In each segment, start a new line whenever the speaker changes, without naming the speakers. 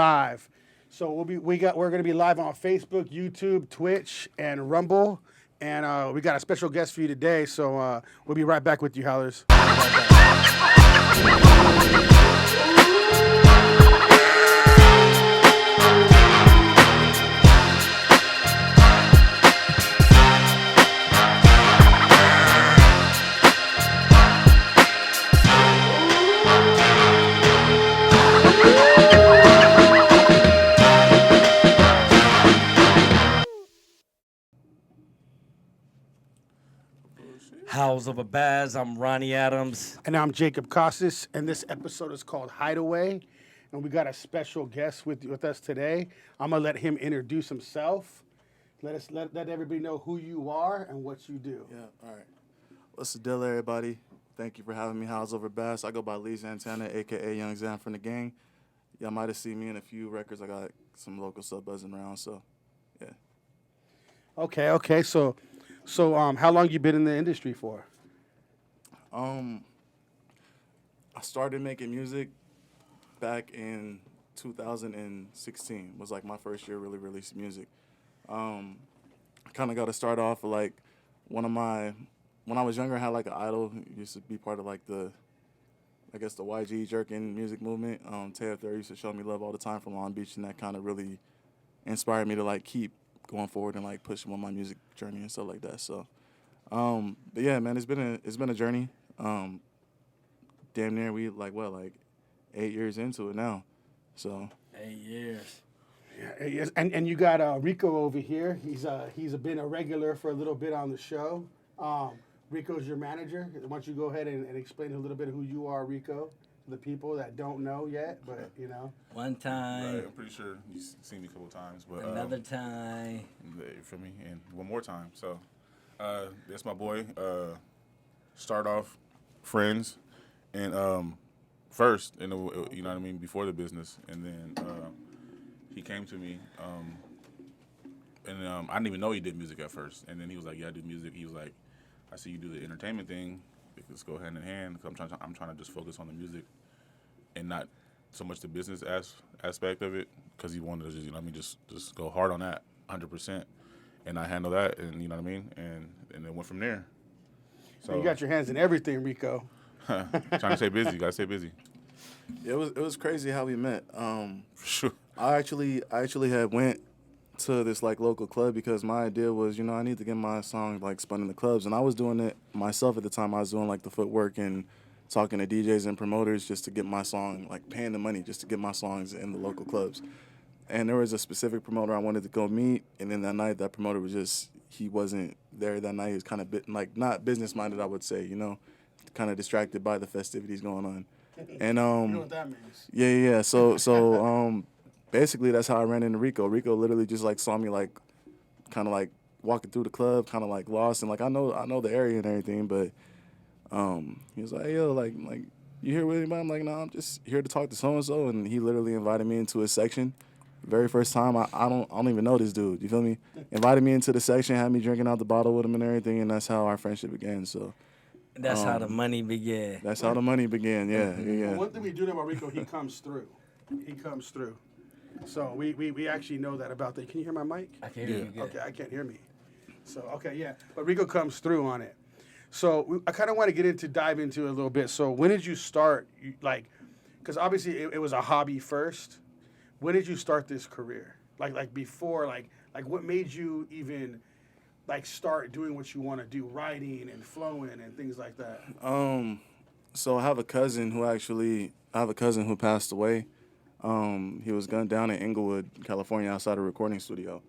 Live. So we're gonna be live on Facebook, YouTube, Twitch, and Rumble, and we got a special guest for you today. So we'll be right back with you, Howlers.
House of a Baz, I'm Ronnie Adams.
And I'm Jacob Costas, and this episode is called Hideaway, and we got a special guest with us today. I'm gonna let him introduce himself. Let everybody know who you are and what you do.
Yeah, all right. What's the deal, everybody? Thank you for having me, House Over Bass. I go by Lee Santana, a.k.a. Young Zan from the gang. Y'all might have seen me in a few records. I got some local stuff buzzing around, so, yeah.
Okay. So, how long you been in the industry for?
I started making music back in 2016. Was like my first year really releasing music. I kind of got to start off with like when I was younger, I had like an idol. Used to be part of like the YG jerking music movement. Tay Up There used to show me love all the time from Long Beach, and that kind of really inspired me to like keep going forward and like pushing on my music journey and stuff like that. So, but yeah, man, it's been a journey. Damn near we like 8 years into it now. So
8 years.
Yeah, yes. And you got Rico over here. He's been a regular for a little bit on the show. Rico's your manager. Why don't you go ahead and explain a little bit of who you are, Rico, to the people that don't know yet, but you know.
One time.
Right, I'm pretty sure you've seen me a couple times, but
Another time.
you feel me? And one more time. So, that's my boy. Start off friends, and first, you know what I mean, before the business, and then he came to me, and I didn't even know he did music at first, and then he was like, "Yeah, I do music." He was like, "I see you do the entertainment thing. Let's go hand in hand." Cause I'm trying to just focus on the music, and not so much the business aspect of it, because he wanted to just go hard on that 100%, and I handle that, and you know what I mean, and it went from there. So
You got your hands in everything, Rico.
trying to stay busy. Gotta stay busy.
it was crazy how we met.
For sure.
I actually had went to this like local club because my idea was, I need to get my song like spun in the clubs, and I was doing it myself at the time. I was doing like the footwork and talking to DJs and promoters just to get my song, like paying the money just to get my songs in the local clubs. And there was a specific promoter I wanted to go meet, and then that night that promoter he wasn't there that night. He was kind of not business minded, I would say, kind of distracted by the festivities going on. And
You know what that means.
Yeah. So basically that's how I ran into Rico. Rico literally just like saw me like kind of like walking through the club, kind of like lost, and like I know the area and everything, but he was like, "Hey, yo, like you here with anybody?" I'm like, "No, I'm just here to talk to so and so," and he literally invited me into his section. Very first time, I don't even know this dude. You feel me? Invited me into the section, had me drinking out the bottle with him and everything, and that's how our friendship began. So
That's how the money began.
that's how the money began. Yeah.
One thing we do know about Rico, he comes through. So we actually know that about that. Can you hear my mic?
I can hear you good.
Okay, I can't hear me. So, okay, yeah. But Rico comes through on it. So I kind of want to dive into it a little bit. So when did you start, because obviously it was a hobby first. When did you start this career? Like before, like what made you even, start doing what you want to do, writing and flowing and things like that?
So I have a cousin who passed away. He was gunned down in Inglewood, California, outside a recording studio.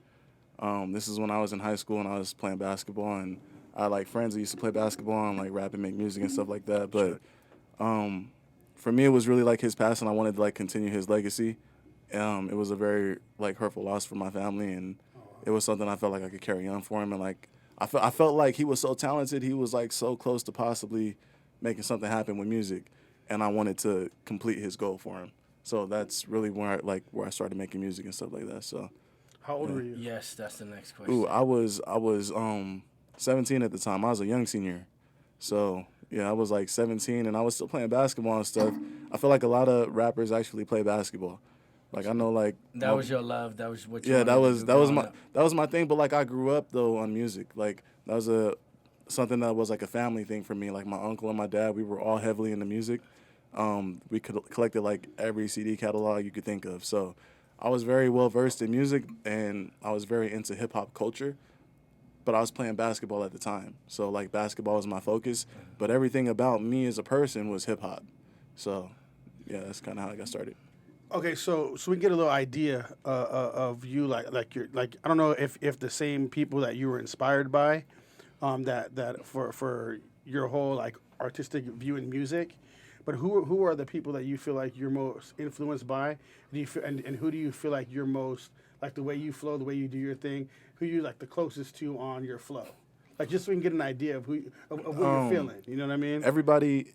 This is when I was in high school and I was playing basketball, and I had like friends that used to play basketball and like rap and make music and stuff like that. But for me, it was really like his passing. I wanted to like continue his legacy. It was a very like hurtful loss for my family, and it was something I felt like I could carry on for him. And like I felt like he was so talented. He was like so close to possibly making something happen with music, and I wanted to complete his goal for him. So that's really where I started making music and stuff like that. So
How old were you?
Yes, that's the next question.
ooh, I was 17 at the time. I was a young senior. So yeah, I was like 17 and I was still playing basketball and stuff. I feel like a lot of rappers actually play basketball. Like I know like
That was your love. That was what you
yeah,
wanted to do
that was
growing
my
up.
thing. But like I grew up though on music. Like that was something that was like a family thing for me. Like my uncle and my dad, we were all heavily into music. We collected like every CD catalog you could think of. So I was very well versed in music, and I was very into hip hop culture. But I was playing basketball at the time, so like basketball was my focus. But everything about me as a person was hip hop. So yeah, that's kind of how I got started.
Okay, so we can get a little idea of you, like you're like I don't know if the same people that you were inspired by, that for your whole like artistic view in music, but who are the people that you feel like you're most influenced by? Do you feel, and who do you feel like you're most like the way you flow, the way you do your thing? Who you like the closest to on your flow? Like just so we can get an idea of who of what you're feeling. You know what I mean?
Everybody's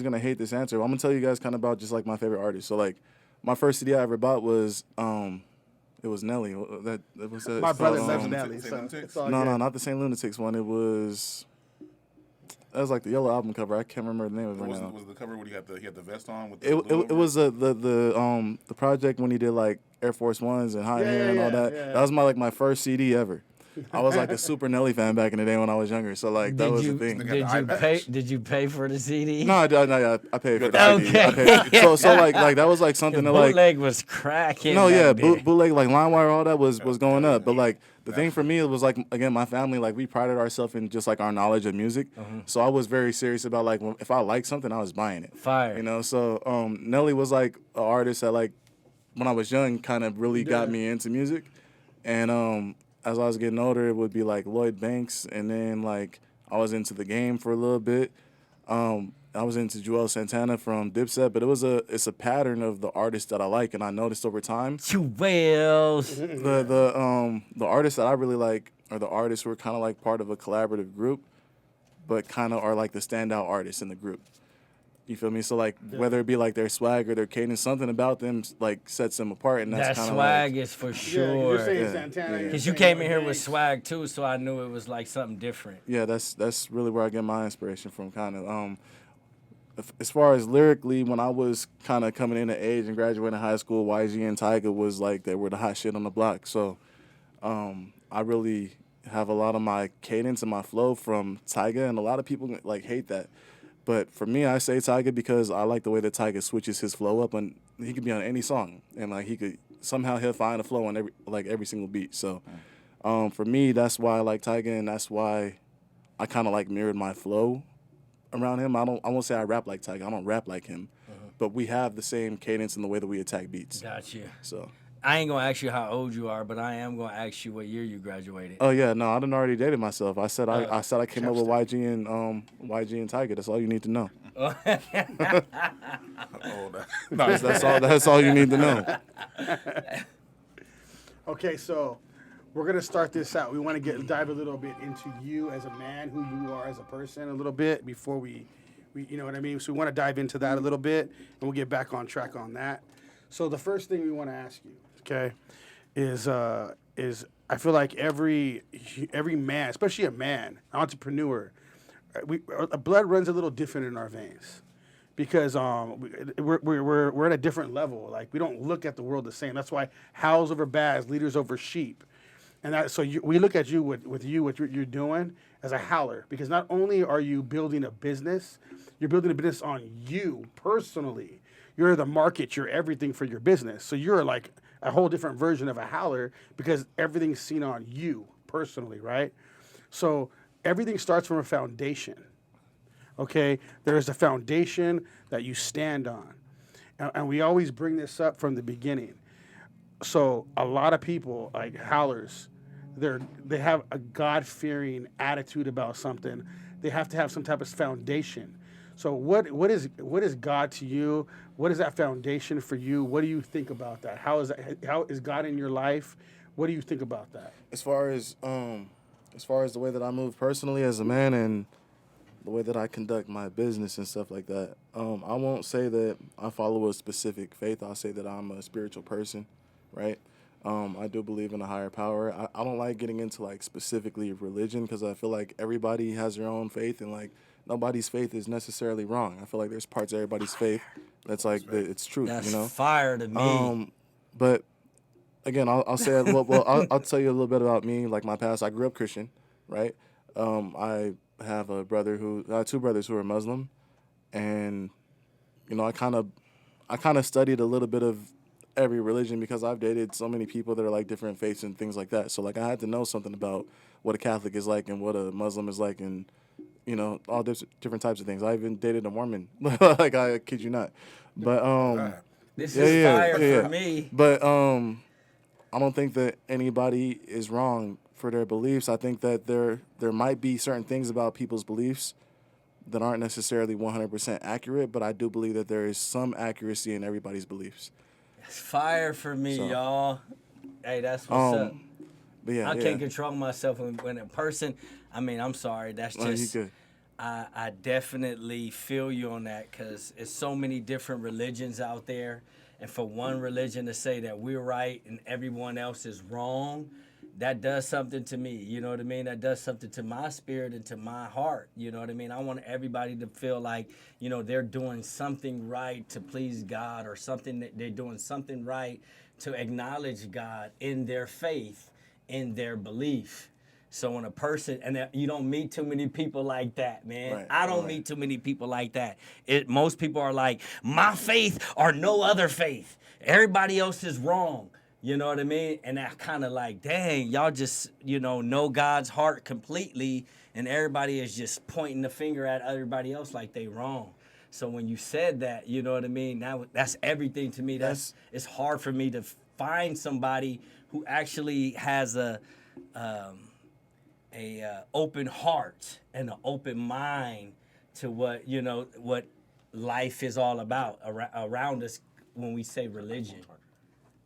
gonna hate this answer. I'm gonna tell you guys kind of about just like my favorite artists. So like, my first CD I ever bought was it was Nelly. That was
My brother loves
um,
Nelly, so it's all
No,
good.
not the Saint Lunatics one. It was that was like the yellow album cover. I can't remember the name of it right now.
Was the cover when he had the vest on with the
It
blue over
was the project when he did like Air Force Ones and Hot Hair and all that.
yeah.
That was my first CD ever. I was like a super Nelly fan back in the day when I was younger. So like that was the thing.
Did you pay for the CD?
No, I paid for the
Okay.
CD. I paid. So like that was like something that like
bootleg was cracking.
no, yeah,
back then.
bootleg like LimeWire, all that was going up. But like the thing for me, it was like again my family, like we prided ourselves in just like our knowledge of music. So I was very serious about like if I liked something, I was buying it.
Fire.
You know, so Nelly was like an artist that like when I was young kind of really got me into music, and as I was getting older, it would be like Lloyd Banks, and then like I was into The Game for a little bit. I was into Joel Santana from Dipset, but it's a pattern of the artists that I like, and I noticed over time
Jewels.
the artists that I really like are the artists who are kind of like part of a collaborative group, but kind of are like the standout artists in the group. You feel me? So like whether it be like their swag or their cadence, something about them like sets them apart, and that's
That
kind of
swag
like,
is for
Yeah,
sure.
you're saying
Yeah.
Santana. you're
Because you
saying
came in
Lloyd
here with
Banks.
swag too, so I knew it was like something different.
yeah, that's really where I get my inspiration from. Kind of as far as lyrically, when I was kind of coming into age and graduating high school, YG and Tyga was like they were the hot shit on the block. So I really have a lot of my cadence and my flow from Tyga, and a lot of people like hate that. But for me, I say Tyga because I like the way that Tyga switches his flow up, and he could be on any song, and like he'll find a flow on every single beat. So for me, that's why I like Tyga, and that's why I kind of like mirrored my flow around him. I won't say I rap like Tyga. I don't rap like him, but we have the same cadence in the way that we attack beats.
Got you.
So.
I ain't gonna ask you how old you are, but I am gonna ask you what year you graduated.
Oh yeah, no, I done already dated myself. I said I came up with YG and Tyga. That's all you need to know.
Oh, no,
That's all you need to know.
Okay, so we're gonna start this out. We want to dive a little bit into you as a man, who you are as a person, a little bit before we you know what I mean. So we want to dive into that a little bit, and we'll get back on track on that. So the first thing we want to ask you, okay, is I feel like every man, especially a man, entrepreneur, our blood runs a little different in our veins. Because we're at a different level. Like we don't look at the world the same. That's why howls over bads, leaders over sheep, and we look at you with what you're doing as a howler. Because not only are you building a business, you're building a business on you personally. You're the market. You're everything for your business. So you're like a whole different version of a howler because everything's seen on you personally, right? So everything starts from a foundation. Okay, there's a foundation that you stand on. And we always bring this up from the beginning. So a lot of people, like howlers, they have a God-fearing attitude about something. They have to have some type of foundation. So what is God to you? What is that foundation for you? What do you think about that? How is God in your life? What do you think about that?
As far as the way that I move personally as a man and the way that I conduct my business and stuff like that, I won't say that I follow a specific faith. I'll say that I'm a spiritual person, right? I do believe in a higher power. I don't like getting into like specifically religion because I feel like everybody has their own faith and like nobody's faith is necessarily wrong. I feel like there's parts of everybody's faith that's like it's truth.
That's
You know.
fire to me.
But again, I'll say I'll tell you a little bit about me, like my past. I grew up Christian, right? I have a brother I have two brothers who are Muslim, and you know, I kind of studied a little bit of every religion because I've dated so many people that are like different faiths and things like that. So like I had to know something about what a Catholic is like and what a Muslim is like, and you know, all different types of things. I even dated a Mormon, like I kid you not. But
This is fire for me.
But I don't think that anybody is wrong for their beliefs. I think that there might be certain things about people's beliefs that aren't necessarily 100% accurate, but I do believe that there is some accuracy in everybody's beliefs.
It's fire for me,
So,
y'all. Hey, that's what's up.
But yeah,
I can't control myself when a person. I mean, I'm sorry. That's
No, you
just.
good.
I definitely feel you on that because it's so many different religions out there, and for one religion to say that we're right and everyone else is wrong, that does something to me. You know what I mean? That does something to my spirit and to my heart. You know what I mean? I want everybody to feel like, you know, they're doing something right to please God, or something that they're doing something right to acknowledge God in their faith, in their belief. So when a person, and you don't meet too many people like that, man.
Right,
I don't meet too many people like that. Most people are like, my faith or no other faith. Everybody else is wrong. You know what I mean? And that kind of like, dang, y'all just, you know God's heart completely, and everybody is just pointing the finger at everybody else like they wrong. So when you said that, you know what I mean? That's everything to me. It's hard for me to find somebody who actually has a open heart and an open mind to what life is all about around us when we say religion.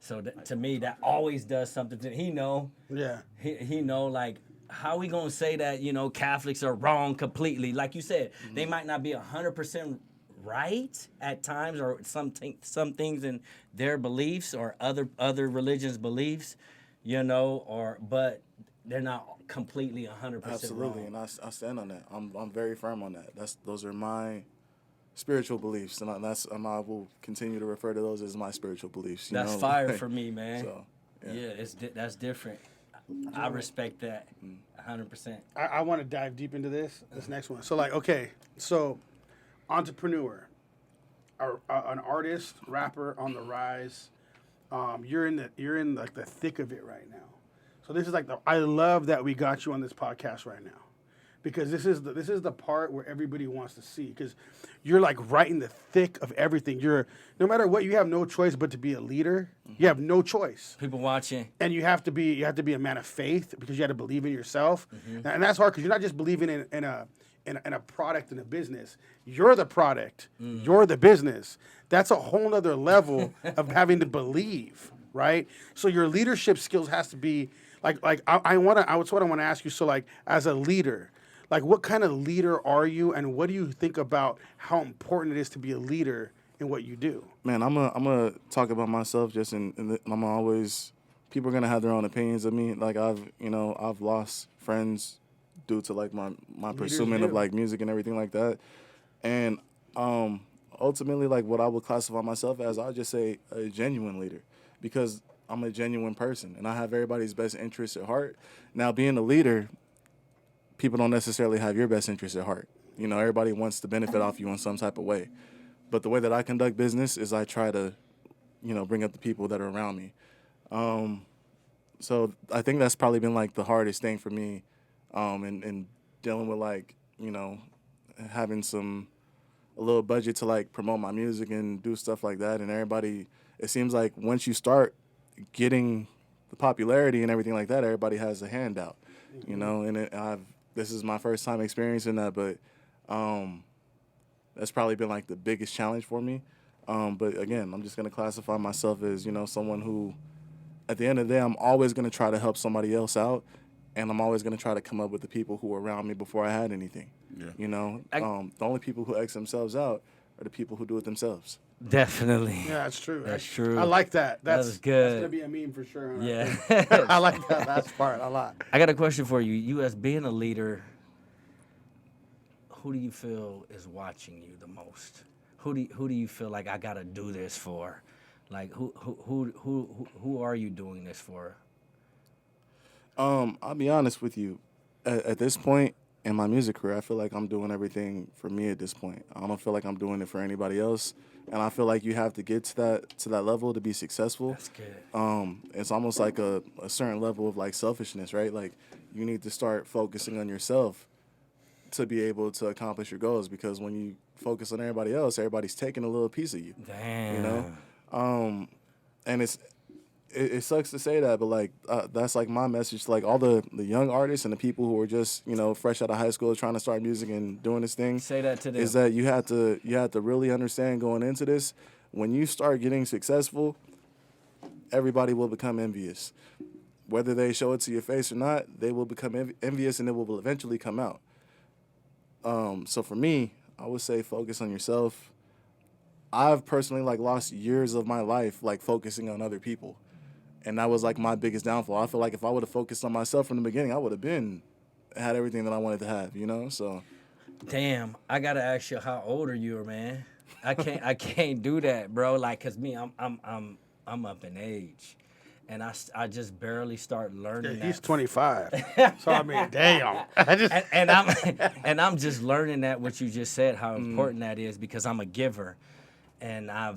So to me, that always does something to he know.
Yeah.
He know, like, how we gonna say that, Catholics are wrong completely? Like you said, they might not be 100% right at times, or some things in their beliefs or other religions' beliefs, but they're not completely 100%
Absolutely,
wrong.
and I stand on that. I'm very firm on that. Those are my spiritual beliefs, and I will continue to refer to those as my spiritual beliefs.
That's fire for me, man.
So,
That's different. I respect that 100%.
I want to dive deep into this next one. So like, okay, so entrepreneur, an artist, rapper on the rise. You're in like the thick of it right now. So this is like I love that we got you on this podcast right now, because this is the part where everybody wants to see, because you're like right in the thick of everything. No matter what, you have no choice but to be a leader. You have no choice.
People watching.
And you have to be a man of faith, because you have to believe in yourself. And that's hard, because you're not just believing in a product, in a business. You're the product. You're the business. That's a whole nother level of having to believe, right? So your leadership skills has to be that's what I want to ask you. So like, as a leader, like, what kind of leader are you, and what do you think about how important it is to be a leader in what you do?
Man, I'm gonna talk about myself just I'm always, people are gonna have their own opinions of me. Like I've lost friends due to like my pursuit of like music and everything like that. And ultimately, like, what I would classify myself as, I'll just say a genuine leader, because I'm a genuine person and I have everybody's best interests at heart. Now, being a leader, people don't necessarily have your best interests at heart. Everybody wants to benefit off you in some type of way. But the way that I conduct business is I try to, bring up the people that are around me. So I think that's probably been like the hardest thing for me, and dealing with like, having a little budget to like promote my music and do stuff like that. And everybody, it seems like once you start getting the popularity and everything like that, everybody has a handout, and this is my first time experiencing that, but that's probably been like the biggest challenge for me. But again, I'm just going to classify myself as, someone who, at the end of the day, I'm always going to try to help somebody else out, and I'm always going to try to come up with the people who were around me before I had anything. Yeah. The only people who X themselves out are the people who do it themselves.
Definitely.
Yeah, that's true.
That's true.
I like that. That's
good.
That's going to be a meme for sure.
Yeah.
I like that last part a lot.
I got a question for you. You, as being a leader, who do you feel is watching you the most? Who do you feel like I gotta do this for? Like who are you doing this for?
I'll be honest with you. At this point in my music career, I feel like I'm doing everything for me at this point. I don't feel like I'm doing it for anybody else. And I feel like you have to get to that level to be successful.
That's good.
It's almost like a certain level of like selfishness, right? Like you need to start focusing on yourself to be able to accomplish your goals, because when you focus on everybody else, everybody's taking a little piece of you.
Damn.
You know? And it sucks to say that, but like that's like my message to like all the young artists and the people who are just, you know, fresh out of high school trying to start music and doing this thing.
Say that to them.
Is that you have to really understand going into this, when you start getting successful, everybody will become envious. Whether they show it to your face or not, they will become envious, and it will eventually come out. So for me, I would say focus on yourself. I've personally like lost years of my life like focusing on other people. And that was like my biggest downfall. I feel like if I would have focused on myself from the beginning, I would have had everything that I wanted to have, you know? So
Damn, I gotta ask you, how old are you, man? I can't do that, bro. Like, cause me, I'm up in age, and I just barely start learning.
Yeah, he's
that.
25. So I mean, damn. I just
and I'm just learning that what you just said, how important that is, because I'm a giver, and I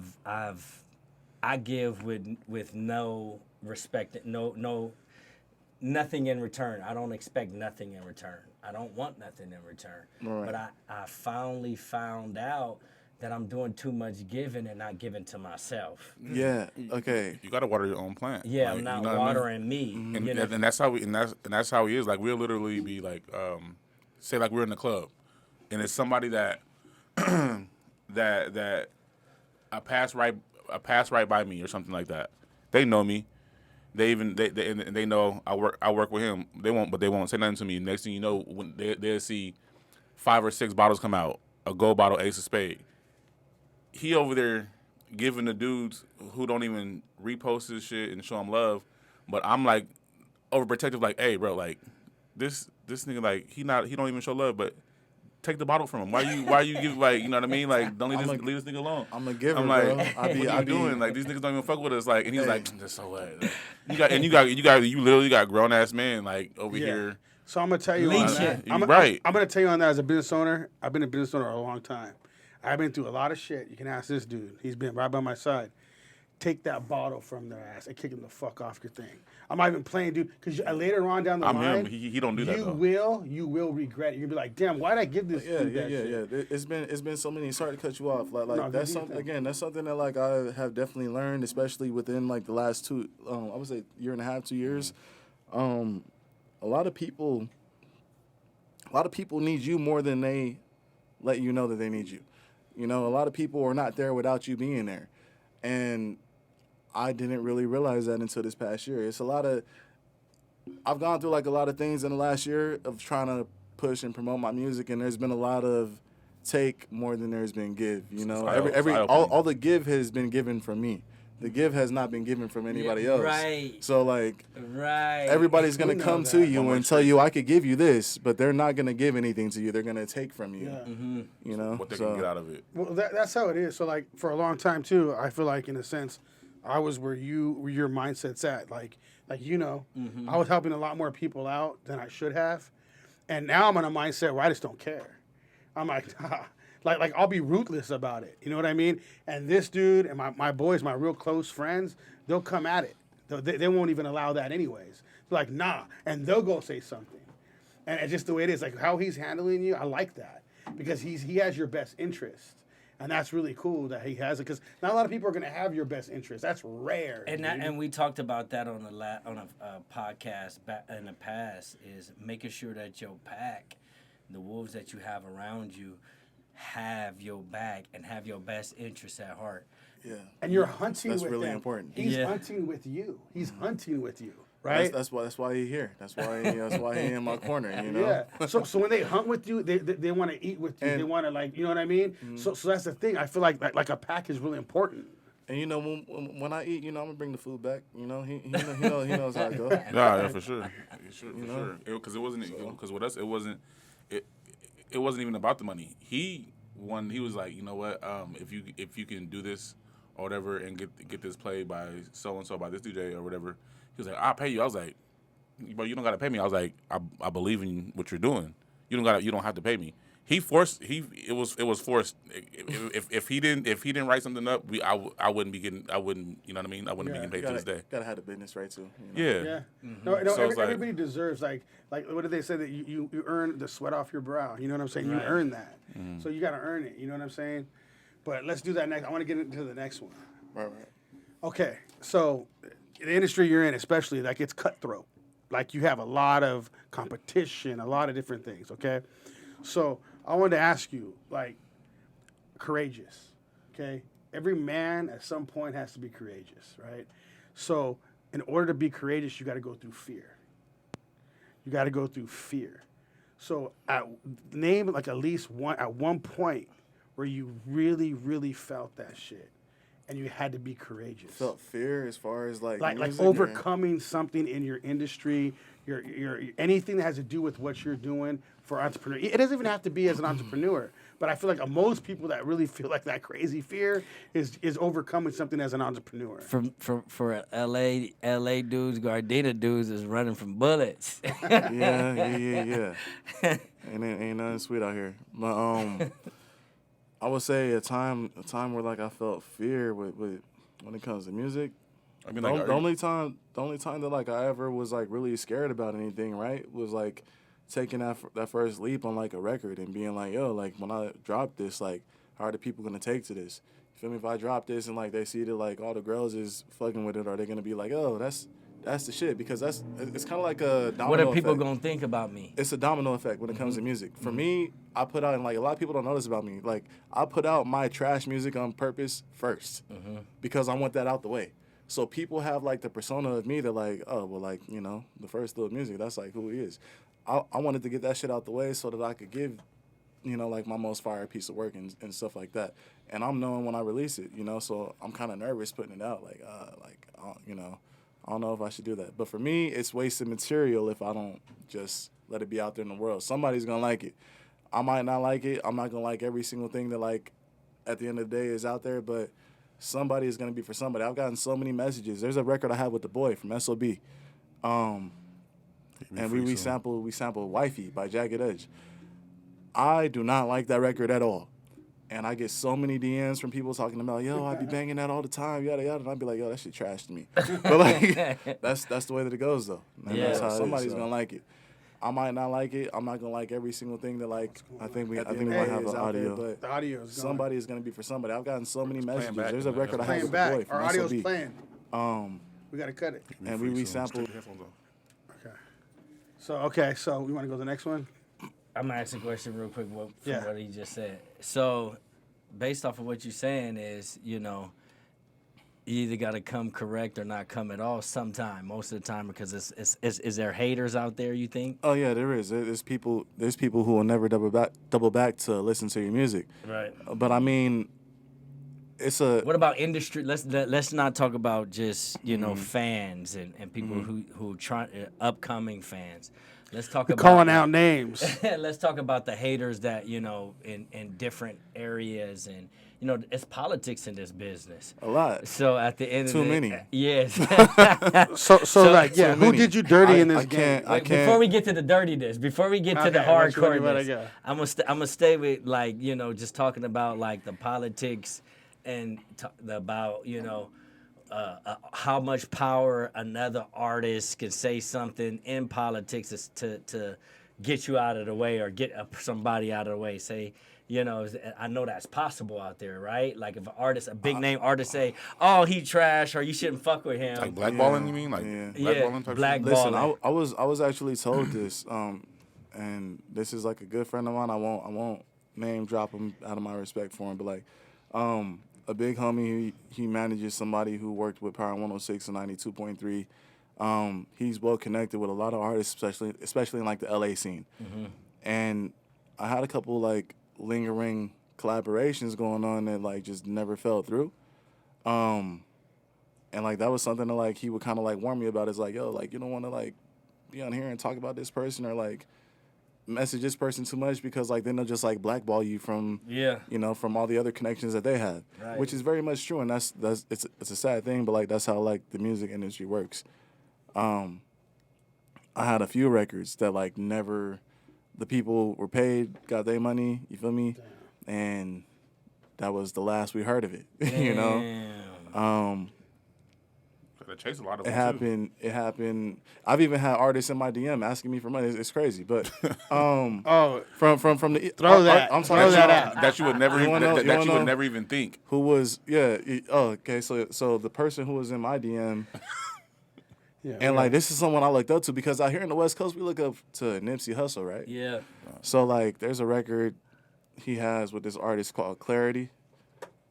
give with no respect, nothing in return. I don't expect nothing in return. I don't want nothing in return.
Right.
But I finally found out that I'm doing too much giving and not giving to myself.
yeah, okay.
You gotta water your own plant.
Yeah,
Like,
I'm not
you know what I mean?
watering me.
And,
You know?
and that's how he is. Like we'll literally be like, say like we're in the club, and it's somebody that that I pass right by me or something like that. They know me. They know I work with him. They won't say nothing to me. Next thing you know, when they'll see 5 or 6 bottles come out, a gold bottle, ace of spade. He over there giving the dudes who don't even repost his shit and show him love, but I'm like overprotective, like, hey bro, like this nigga, like he don't even show love, but take the bottle from him. Why you give, like, you know what I mean? Like, don't leave this nigga alone.
I'm a giver,
I'm like,
bro.
what are you doing? Like, these niggas don't even fuck with us. Like, and he's like, just so what? You literally got grown ass men like over here.
So I'm gonna tell you on
Leech
that.
it.
I'm gonna tell you on that as a business owner. I've been a business owner a long time. I've been through a lot of shit. You can ask this dude. He's been right by my side. Take that bottle from their ass and kick him the fuck off your thing. I'm not even playing, dude, because later on down the
I'm
line,
him. He don't do that though.
You will regret it. You'll be like, damn, why'd I give this dude that shit?
Yeah. It's been so many. Sorry to cut you off. Like
No,
that's
do your
something.
thing.
Again, that's something that like I have definitely learned, especially within like the last I would say year and a half, 2 years. A lot of people need you more than they let you know that they need you. You know, a lot of people are not there without you being there, and I didn't really realize that until this past year. I've gone through like a lot of things in the last year of trying to push and promote my music, and there's been a lot of take more than there's been give. You know, all the give has been given from me. The give has not been given from anybody else.
Right.
So like,
Right.
everybody's gonna
We know
come
that.
to you and tell you I could give you this, but they're not gonna give anything to you. They're gonna take from you.
Yeah.
You know,
What they can get out of it.
Well, that's how it is. So, like, for a long time, too, I feel like, in a sense, I was where your mindset's at. Like you know, I was helping a lot more people out than I should have. And now I'm in a mindset where I just don't care. I'm like, like I'll be ruthless about it. You know what I mean? And this dude and my boys, my real close friends, they'll come at it. They won't even allow that anyways. They're like, nah. And they'll go say something. And it's just the way it is. Like, how he's handling you, I like that. Because he has your best interest. And that's really cool that he has it, because not a lot of people are going to have your best interest. That's rare.
And we talked about that on a podcast in the past, is making sure that your pack, the wolves that you have around you, have your back and have your best interests at heart.
yeah.
And you're hunting
That's
with
really
them.
important.
He's
Yeah.
hunting with you. He's hunting with you, right?
That's why he's here. That's why he in my corner. You know.
Yeah. So when they hunt with you, they want to eat with you.
And-
They want to, like, you know what I mean? So that's the thing. I feel like a pack is really important.
And you know, when I eat, you know, I'm gonna bring the food back. You know, he knows how it goes.
Yeah, for sure. For sure. Because it wasn't. Because with us, it it wasn't even about the money. He was like, you know what, if you can do this or whatever and get this played by so and so, by this DJ or whatever, he was like, I'll pay you. I was like, bro, you don't gotta pay me. I was like, I believe in what you're doing. You don't have to pay me. It was forced. If he didn't write something up, I wouldn't be getting, I wouldn't, you know what I mean? I wouldn't be getting paid to this day.
Gotta have the business right too. You know?
Yeah.
Yeah.
Mm-hmm.
No,
So it's like-
everybody deserves like what did they say that you earn the sweat off your brow? You know what I'm saying? You
Right.
earn that. So you got to earn it. You know what I'm saying? But let's do that next. I want to get into the next one.
Right.
Okay, so the industry you're in, especially, like it's cutthroat. Like you have a lot of competition, a lot of different things. Okay, so I wanted to ask you, like, courageous. Okay, every man at some point has to be courageous, right? So in order to be courageous, you got to go through fear. You got to go through fear. So name like at least one point where you really, really felt that shit, and you had to be courageous.
Felt fear as far as like
like
music,
overcoming something in your industry, your anything that has to do with what you're doing for entrepreneur. It doesn't even have to be as an entrepreneur, but I feel like most people that really feel like that crazy fear is overcoming something as an entrepreneur.
For LA dudes, Gardena dudes is running from bullets.
Yeah. Ain't nothing sweet out here. But I would say a time where like I felt fear with when it comes to music.
I mean,
The
like,
only time that like I ever was like really scared about anything, right, was like taking that first leap on like a record and being like, yo, like when I drop this, like how are the people gonna take to this? You feel me? If I drop this and like they see that like all the girls is fucking with it, are they gonna be like, oh, that's the shit? Because it's kind of like a domino
What are people
effect.
gonna think about me?
It's a domino effect when it comes to music. For me, I put out, and like a lot of people don't know this about me, like I put out my trash music on purpose first because I want that out the way. So people have like the persona of me that like, oh, well, like, you know, the first little music, that's like who he is. I wanted to get that shit out the way so that I could give, you know, like my most fire piece of work and stuff like that. And I'm knowing when I release it, you know, so I'm kind of nervous putting it out. Like, you know, I don't know if I should do that. But for me, it's wasted material if I don't just let it be out there in the world. Somebody's going to like it. I might not like it. I'm not going to like every single thing that, like, at the end of the day is out there, but somebody is going to be for somebody. I've gotten so many messages. There's a record I have with The Boy from S.O.B. And we sampled Wifey by Jagged Edge. I do not like that record at all. And I get so many DMs from people talking about, yo, I be banging that all the time, yada, yada. And I'd be like, yo, that shit trash to me. But, like, that's the way that it goes, though. And
Yeah.
that's how somebody's
So.
going to like it. I might not like it. I'm not going to like every single thing that, like, I think we might have an audio.
The audio is going.
Somebody is going to be for somebody. I've gotten so many messages.
back,
There's a
man.
record I have
playing
with The Boy
back.
from
Our audio's
S.O.B.
playing. We got to cut it.
And we resampled.
Okay. So we want to go to the next one.
I'm gonna ask a question real quick from
Yeah.
what he just said. So, based off of what you're saying is, you know, you either got to come correct or not come at all sometime, most of the time, because is there haters out there, you think?
Oh yeah, there is. There's people who will never double back to listen to your music.
Right.
But I mean, it's a
What about industry? Let's not talk about just, you know, fans and people who try upcoming fans. Let's talk about
Calling out names.
let's talk about the haters that, you know, in different areas, and you know, it's politics in this business.
a lot.
So at the end
Too
of the
many.
yes.
So like, yeah, who
many.
did you dirty in this
I
game?
can't.
Wait, before we get to the dirtiness, before we get to the
Okay, which one you wanna
hardcoreness,
go?
I'm gonna stay with, like, you know, just talking about like the politics and about, you know, how much power another artist can say something in politics is to get you out of the way or get somebody out of the way. Say, you know, I know that's possible out there, right? Like if an artist, a big name artist, say, "Oh, he trash," or "You shouldn't fuck with him."
Like blackballing, you mean? Like blackballing type
black
shit?
Listen,
balling.
I was actually told this, and this is like a good friend of mine. I won't name drop him out of my respect for him, but like, a big homie, he manages somebody who worked with Power 106 and 92.3. He's well connected with a lot of artists, especially in like the LA scene. And I had a couple like lingering collaborations going on that like just never fell through. And like that was something that like he would kind of like warn me about. Is like, yo, like you don't want to like be on here and talk about this person, or like message this person too much because like then they'll just like blackball you from from all the other connections that they have, which is very much true, and that's it's a sad thing, but like that's how like the music industry works. I had a few records that like never, the people were paid, got their money, you feel me, and that was the last we heard of it, you know.
They chase a lot of
It
them
happened.
too.
It happened. I've even had artists in my DM asking me for money. It's crazy, but from the I'm sorry,
throw that out.
That you would never
You
even
wanna know-
that
you
you
wanna
would
know?
never even think.
Who was okay. So the person who was in my DM and like this is someone I looked up to because out here in the West Coast we look up to Nipsey Hussle, right?
Yeah.
So like there's a record he has with this artist called Clarity,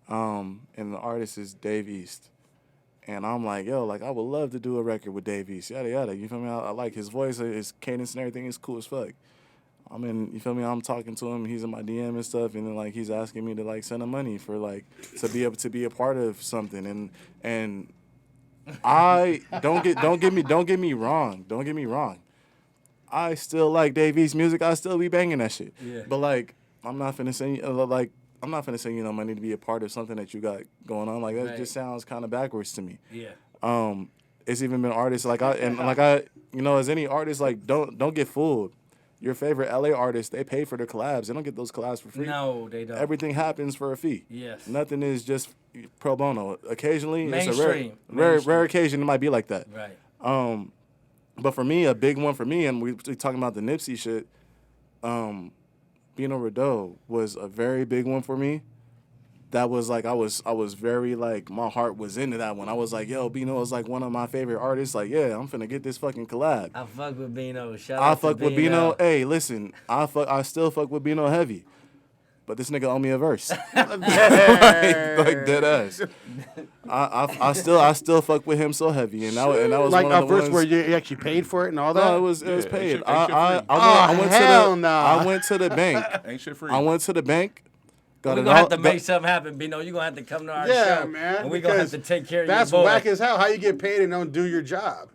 and the artist is Dave East. And I'm like, yo, like, I would love to do a record with Dave East, yada, yada. You feel me? I like his voice, his cadence and everything is cool as fuck. You feel me? I'm talking to him. He's in my DM and stuff. And then, like, he's asking me to, like, send him money for, like, to be able to be a part of something. And I, don't get me wrong. Don't get me wrong. I still like Dave East's music. I still be banging that shit.
Yeah.
But, like, I'm not finna send you no money to be a part of something that you got going on. Like that just sounds kind of backwards to me.
Yeah.
It's even been artists like as any artist, like don't get fooled. Your favorite LA artists, they pay for their collabs. They don't get those collabs for free.
No, they don't.
Everything happens for a fee.
Yes.
Nothing is just pro bono. Occasionally, it's a
Mainstream.
rare occasion it might be like that.
Right.
But for me, a big one for me, and we talking about the Nipsey shit. Bino Rideau was a very big one for me. That was like I was very like my heart was into that one. I was like, yo, Bino is like one of my favorite artists. Like, yeah, I'm finna get this fucking collab.
I fuck with Bino. Shout
I
out to
fuck with Bino. Hey, listen, I still fuck with Bino heavy. But this nigga owe me a verse. like dead ass. I still fuck with him so heavy, and that was
like
one
a
of the
verse
ones,
where you actually paid for it and all that.
No, it was
Yeah,
paid.
ain't shit
I went
hell
to the
nah.
I went to the bank.
Ain't shit free.
I went to the bank. Got
We're
it
gonna have
all-
to
got-
make something happen, Bino. You're gonna have to come to our
Yeah,
show.
man.
And we're gonna have to
because
take care of
that's
your boy.
whack as hell. How you get paid and don't do your job?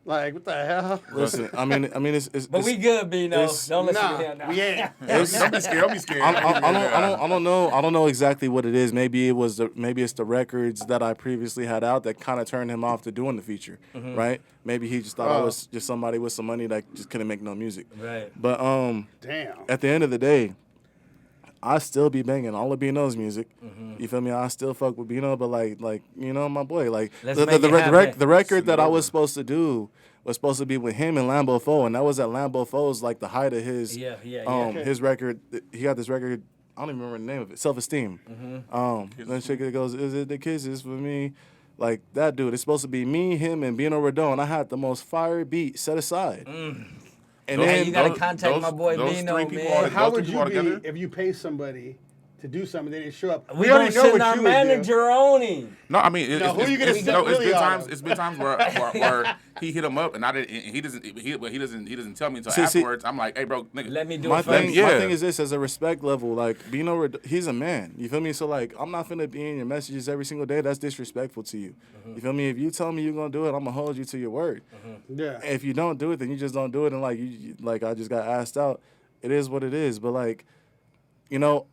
Like what the hell?
Listen, I mean, it's.
But we good, Bino.
it's-
Don't listen
Nah,
to him now.
we ain't.
Don't be scared. Don't be scared.
I don't know exactly what it is. Maybe it's the records that I previously had out that kind of turned him off to doing the feature, right? Maybe he just thought I was just somebody with some money that just couldn't make no music.
Right.
But
Damn.
at the end of the day, I still be banging all of Bino's music. You feel me? I still fuck with Bino, but like my boy, like
Let's make it happen.
the record that I was supposed to do was supposed to be with him and Lambo Foe, and that was at Lambo Foe's like the height of his his record. He got this record. I don't even remember the name of it. Self-Esteem. Then chick goes, "Is it the kisses for me?" Like that dude. It's supposed to be me, him, and Bino Rideau, and I had the most fire beat set aside. And
Hey,
then
you gotta contact my boy
those
Bino,
three people
man.
are-
How
those
would
two
you
people
be
altogether?
if you pay somebody to do something, they didn't show up?
We gonna send our
would do.
manager on him.
No, I mean,
Now, who you gonna send
it's
really
been
on
times.
him?
It's been times where he hit him up and I didn't. And he doesn't tell me until
See-
afterwards. I'm like, hey, bro, nigga.
Let me do
My
it first.
thing,
Yeah.
my thing is this: as a respect level, like Bino, he's a man. You feel me? So like, I'm not finna be in your messages every single day. That's disrespectful to you. You feel me? If you tell me you're gonna do it, I'm gonna hold you to your word.
Yeah.
If you don't do it, then you just don't do it. And like like I just got asked out. It is what it is. But like, you know,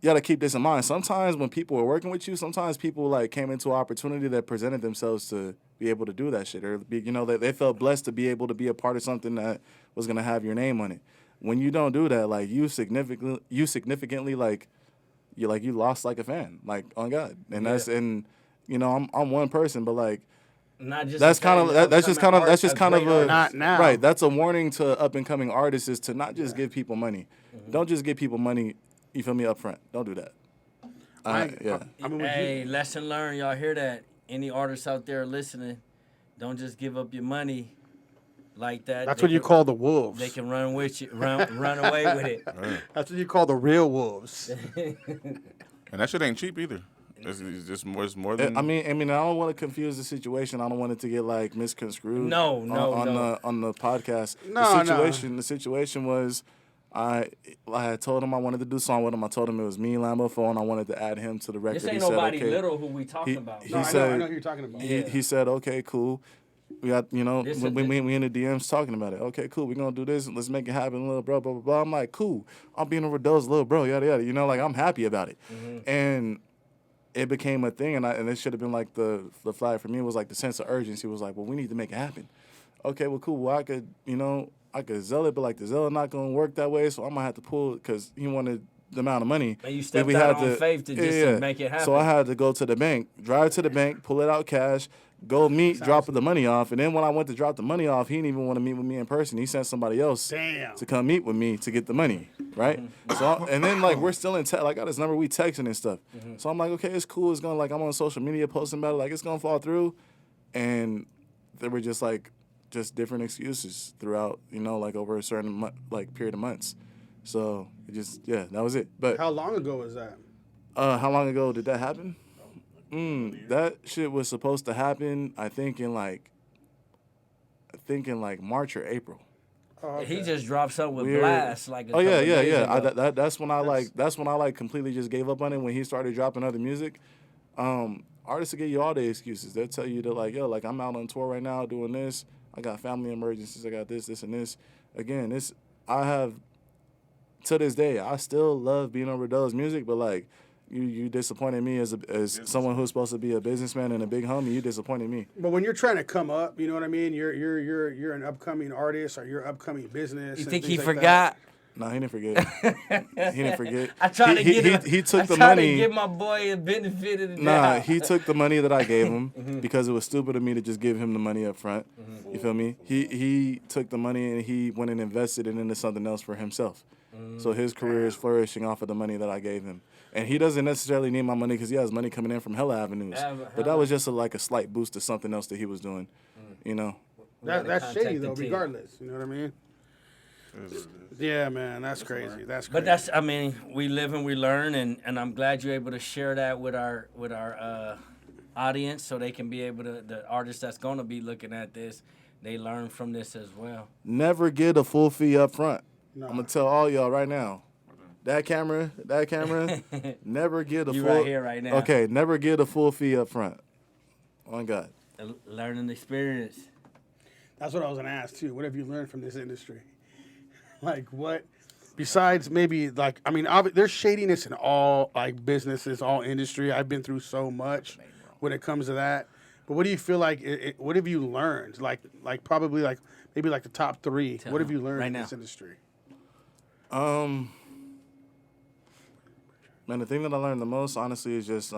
you gotta keep this in mind. Sometimes when people are working with you, sometimes people like came into an opportunity that presented themselves to be able to do that shit, or be, they felt blessed to be able to be a part of something that was gonna have your name on it. When you don't do that, like you significantly like you lost like a fan, like on God, and I'm one person, but like.
Not just
That's
a fan,
that's just kind of
a great artist.
Not now.
right. That's a warning to up and coming artists is to not just give people money. Don't just give people money. You feel me up front. Don't do that. Yeah.
I mean, would
Hey, lesson learned. Y'all hear that? Any artists out there listening, don't just give up your money like that.
that's
They
what you
can-
call the wolves.
They can run with you, run away with it.
That's what you call the real wolves.
And that shit ain't cheap either. It's just more. It's more than.
I mean, I don't want to confuse the situation. I don't want it to get like misconstrued.
No,
on the podcast.
No,
The situation was, I had told him I wanted to do a song with him. I told him it was me, Lambo Foe, and I wanted to add him to the record.
This ain't
He said,
nobody
okay.
little who we talking about.
He
No, I
said-
know who you're talking about.
He said, okay, cool. We got, you know,
This
we
is-
in the DMs talking about it. Okay, cool. We're going to do this. Let's make it happen, little bro, blah, blah, blah. I'm like, cool. I'm being over Doe's little bro, yada, yada. You know, like, I'm happy about it. And it became a thing, and it should have been like the flag for me was like the sense of urgency was like, well, we need to make it happen. Okay, well, cool. Well, I could, you know, I could sell it, but like the Zella not going to work that way, so I'm going to have to pull because he wanted the amount of money.
And you stepped out on faith to just to make it happen.
So I had to go to the bank, drive to the bank, pull it out cash, go meet, drop the money off. And then when I went to drop the money off, he didn't even want to meet with me in person. He sent somebody else to come meet with me to get the money, right? So and then like we're still in like I got his number, we texting and stuff. So I'm like, okay, it's cool. It's gonna like I'm on social media posting about it, like it's gonna fall through. And there were just different excuses throughout, you know, like over a certain period of months. So it just that was it. But
How long ago was that?
how long ago did that happen? That shit was supposed to happen, I think in March or April.
Oh, okay.
He just dropped something with
Weird.
Blast like a
Oh yeah,
couple
yeah,
days
yeah.
ago.
That's when I completely just gave up on it when he started dropping other music. Artists will give you all the excuses. They'll tell you that like, yo, like I'm out on tour right now doing this. I got family emergencies. I got this, and this. Again, I have to this day. I still love being over Doe's music, but like you disappointed me as someone who's supposed to be a businessman and a big homie. You disappointed me.
But when you're trying to come up, you know what I mean? You're an upcoming artist or you're an upcoming business.
You
and
think he
things like
forgot?
No, he didn't forget. He didn't forget.
I tried to get him.
He took the
I tried
money.
to give my boy a benefit of the
Nah,
doubt.
he took the money that I gave him because it was stupid of me to just give him the money up front. You feel me? He took the money and he went and invested it into something else for himself. So his career is flourishing off of the money that I gave him. And he doesn't necessarily need my money because he has money coming in from hella avenues. But that was just a slight boost to something else that he was doing, you know?
That's shady though,
Contact the team.
regardless. You know what I mean? Yeah, man, that's crazy. That's
But
crazy.
I mean, we live and we learn, and I'm glad you're able to share that with our audience, so they can be able to, the artists that's going to be looking at this, they learn from this as well.
Never get a full fee up front.
No.
I'm going to tell all y'all right now. That camera, never get a
You
full...
right here, right now.
Okay, never get a full fee up front. On God.
A learning experience.
That's what I was gonna ask too. What have you learned from this industry? Like what? Besides maybe like I mean, there's shadiness in all like businesses, all industry. I've been through so much when it comes to that. But what do you feel like? What have you learned? Like probably like maybe like the top three. What have you learned
right
in
now.
this industry?
Man, the thing that I learned the most, honestly, is just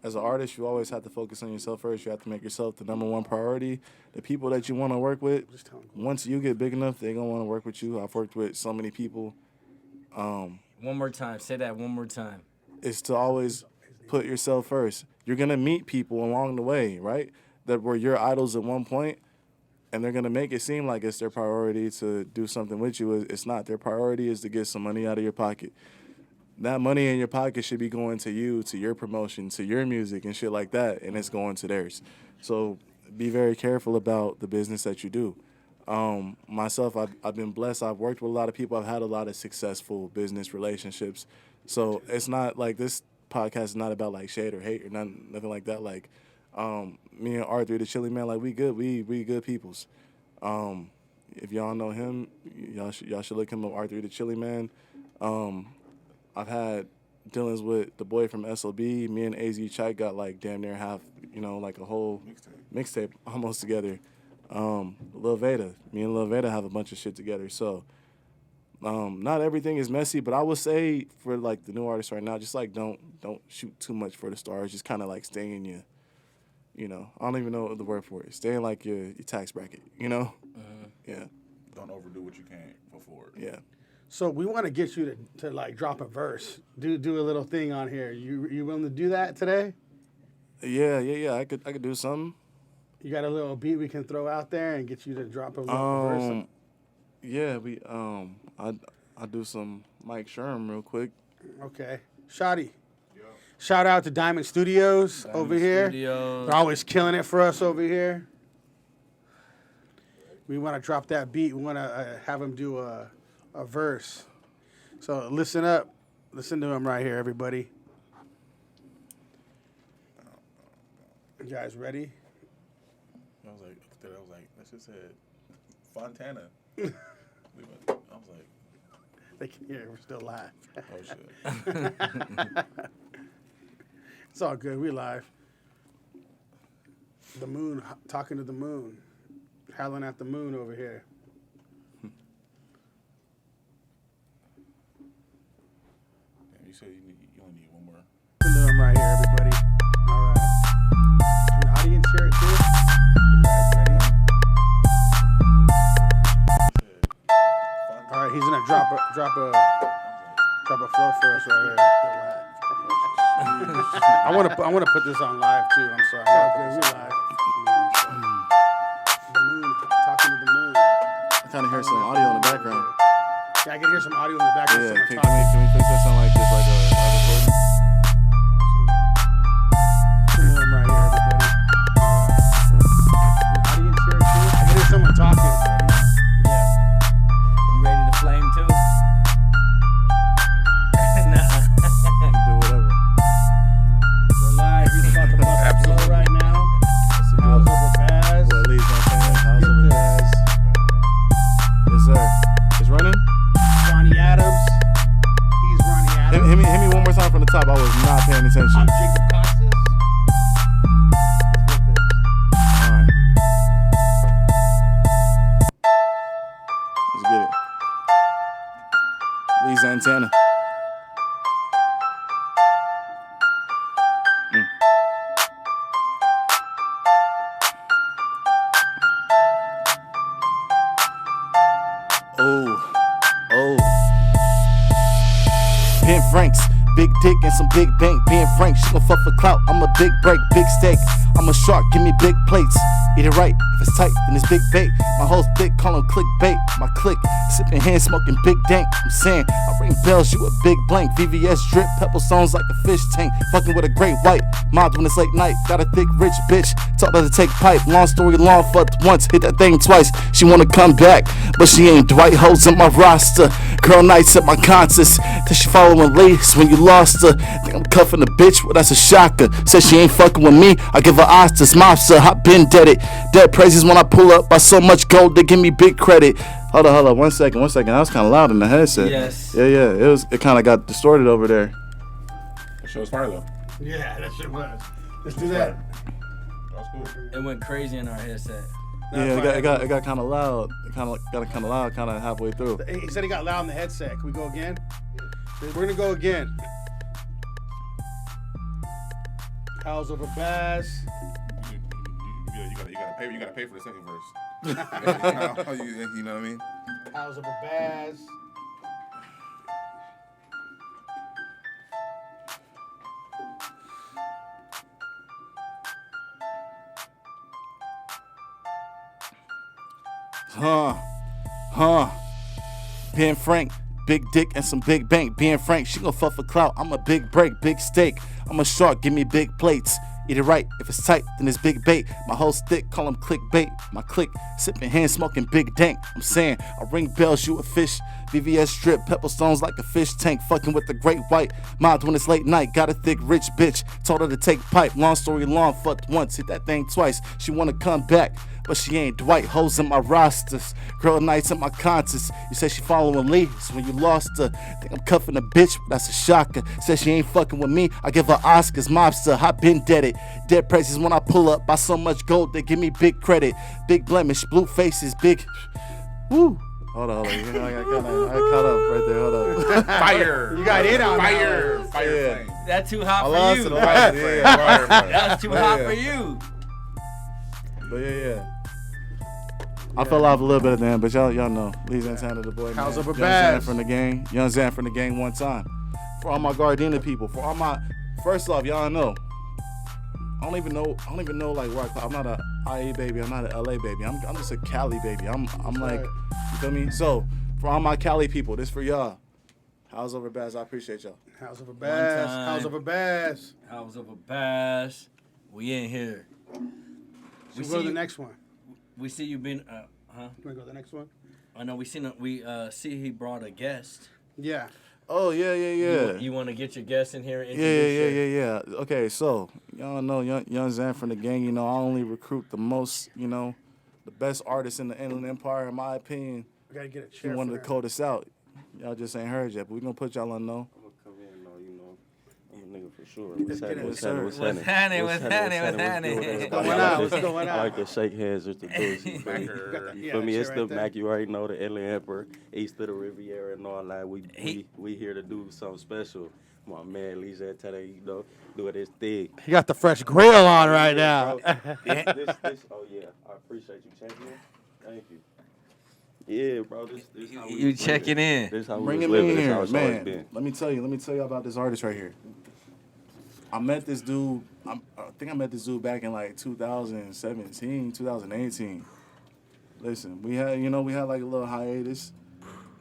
as an artist, you always have to focus on yourself first. You have to make yourself the number one priority. The people that you want to work with, once you get big enough, they're going to want to work with you. I've worked with so many people.
One more time. Say that one more time.
It's to always put yourself first. You're going to meet people along the way, right, that were your idols at one point, and they're going to make it seem like it's their priority to do something with you. It's not. Their priority is to get some money out of your pocket. That money in your pocket should be going to you, to your promotion, to your music and shit like that, and it's going to theirs. So be very careful about the business that you do. Myself, I've been blessed. I've worked with a lot of people. I've had a lot of successful business relationships. So it's not like this podcast is not about like shade or hate or nothing like that. Like me and Arthur, the Chili Man, like we good. We good peoples. If y'all know him, y'all should look him up. Arthur, the Chili Man. I've had dealings with the boy from SOB. Me and AZ Chike got like damn near half, like a whole mixtape almost together. Lil Veda. Me and Lil Veda have a bunch of shit together. So not everything is messy, but I would say for like the new artists right now, just like don't shoot too much for the stars. Just kind of like stay in your, I don't even know the word for it. Stay in like your tax bracket, Yeah.
Don't overdo what you can't afford.
Yeah.
So we want to get you to like drop a verse, do a little thing on here. You willing to do that today?
Yeah. I could do something.
You got a little beat we can throw out there and get you to drop a little verse.
Yeah, I do some Mike Sherm real quick.
Okay, Shotty. Shout out to Diamond Studios over here.
Studios.
They're always killing it for us over here. We want to drop that beat. We want to have him do a verse. So listen up. Listen to him right here, everybody. You guys ready?
was like, that shit said Fontana. I was like,
They can hear it. We're still live.
oh shit.
It's all good. We live. The moon, talking to the moon. Howling at the moon over here.
Damn, you said you only need one more.
I'm right here, everybody. All right. Can the audience hear it too? You guys ready? All right, he's gonna drop a flow for us right here. I want to put this on live too. I'm sorry. It's all good. We live. The moon, talking to the moon.
I kind of hear some audio in the background.
Yeah, I can hear some audio in the background.
Yeah,
Someone
can
talking.
we fix that sound like this, like a live recording?
The moon right here, everybody. Can the audience hear it too? I can hear someone talking.
Yeah. You ready to flame too? Nah.
Do whatever.
We're live. He's about to bust a flow right now. How's over Baz?
What leads on fan? How's
Get
over
this.
guys? Yes, sir. It's running?
Ronnie Adams. He's Ronnie Adams.
Hit me one more time from the top. I was not paying attention.
I'm Jacob Costas. Let's get this.
Alright. Let's get it. Lee's antenna. Oh. Ben Franks, big dick and some big bank. Being frank, she gon' fuck for clout. I'm a big break, big steak. I'm a shark, give me big plates. Eat it right, if it's tight, then it's big bait. My whole thick, call him click bait. My click, sipping hand, smoking big dank. I'm saying, I ring bells, you a big blank. VVS drip, pepper stones like a fish tank. Fucking with a great white, mobbed when it's late night. Got a thick rich bitch, taught her to take pipe. Long story long, fucked once, hit that thing twice. She wanna come back, but she ain't Dwight. Hoes in my roster, girl nights at my concerts. Till she following ladies when you lost her. Think I'm cuffing a bitch, well that's a shocker. Said she ain't fucking with me, I give her Oscars. Mobster, I been dead it. Dead praises when I pull up by so much gold, they give me big credit. Hold on, 1 second. That was kind of loud in the headset.
Yes.
Yeah, it kind of got distorted over there.
That shit was fire though.
Yeah, that shit was. Let's do that.
That was cool.
It went crazy in our headset.
Yeah, it got kind of loud. It got kind of loud, kind of halfway through.
He said he got loud in the headset. Can we go again? We're gonna go again. How's over Baz?
You gotta pay for the second verse. you know what I mean?
How's over Baz?
Ben Frank, big dick and some big bank. Being frank, she gon' fuck for clout. I'm a big break, big steak. I'm a shark, give me big plates. Eat it right, if it's tight, then it's big bait. My whole stick, call him click bait. My click, sipping hand, smoking big dank. I'm saying, I ring bells, you a fish. VVS strip, pepper stones like a fish tank. Fucking with the great white. Mobbed when it's late night, got a thick rich bitch. Told her to take pipe, long story long, fucked once, hit that thing twice. She wanna come back, but she ain't Dwight. Hoes in my rosters, girl nights at my concerts. You say she following leads when you lost her. Think I'm cuffing a bitch, but that's a shocker. Said she ain't fucking with me, I give her Oscars. Mobster, I been dead it. Dead praises when I pull up, buy so much gold, they give me big credit. Big blemish, blue faces, big. Woo. Hold on. I caught up right there. Hold up.
Fire.
You got in on that
Fire.
one.
Fire
Yeah.
flame.
That's too hot
I
for
lost
you.
it. Fire flame. Fire flame.
That's too hot for you.
But yeah. I fell off a little bit at the end, but y'all know. Lee's Antenna, the boy.
How's
man.
over
Young Zan
Baz?
from the gang. Young Zan from the gang one time. For all my Gardena people. For all my. First off, y'all know. I don't even know like where I'm not a IA baby. I'm not an LA baby. I'm just a Cali baby. I'm like,
right.
you feel me? So for all my Cali people, this for y'all. How's over Baz? I appreciate y'all.
How's over Baz?
time.
How's over Baz?
House of a Bass. We in here.
We
see
go to the
you-
next one.
We see you been.
You wanna go to the next one?
I know we see he brought a guest.
Yeah.
Oh, yeah.
You want to get your guests in here? And
Yeah. Okay, so y'all know young Zan from the gang. You know, I only recruit the most, the best artists in the Inland Empire, in my opinion.
We gotta get a
He
chair.
wanted
for
to
her.
code us out. Y'all just ain't heard yet, but we gonna put y'all on know.
I'm gonna come in, I'm a nigga for sure.
Let's get it.
What's
Yes, sir.
happening?
What's happening?
What's
going on? What's going
I like
on?
to shake hands with the dudes. You feel me?
Macker.
You
Yeah,
feel me?
that
It's
shit
the
right there.
Mack. You already know the Inland Emperor, east of the Riviera and all that. We here to do something special. My man Lisa today, doing his thing.
He got the fresh grill on right now.
Bro, this, oh yeah, I appreciate you checking in. Thank you. Yeah, bro, this how we
You
was
checking
living.
in.
This how we
Bring
was
him
living.
in
This how
here,
it's always
man.
been.
Let me tell you about this artist right here. I met this dude. I think I met this dude back in like 2017, 2018. Listen, we had like a little hiatus,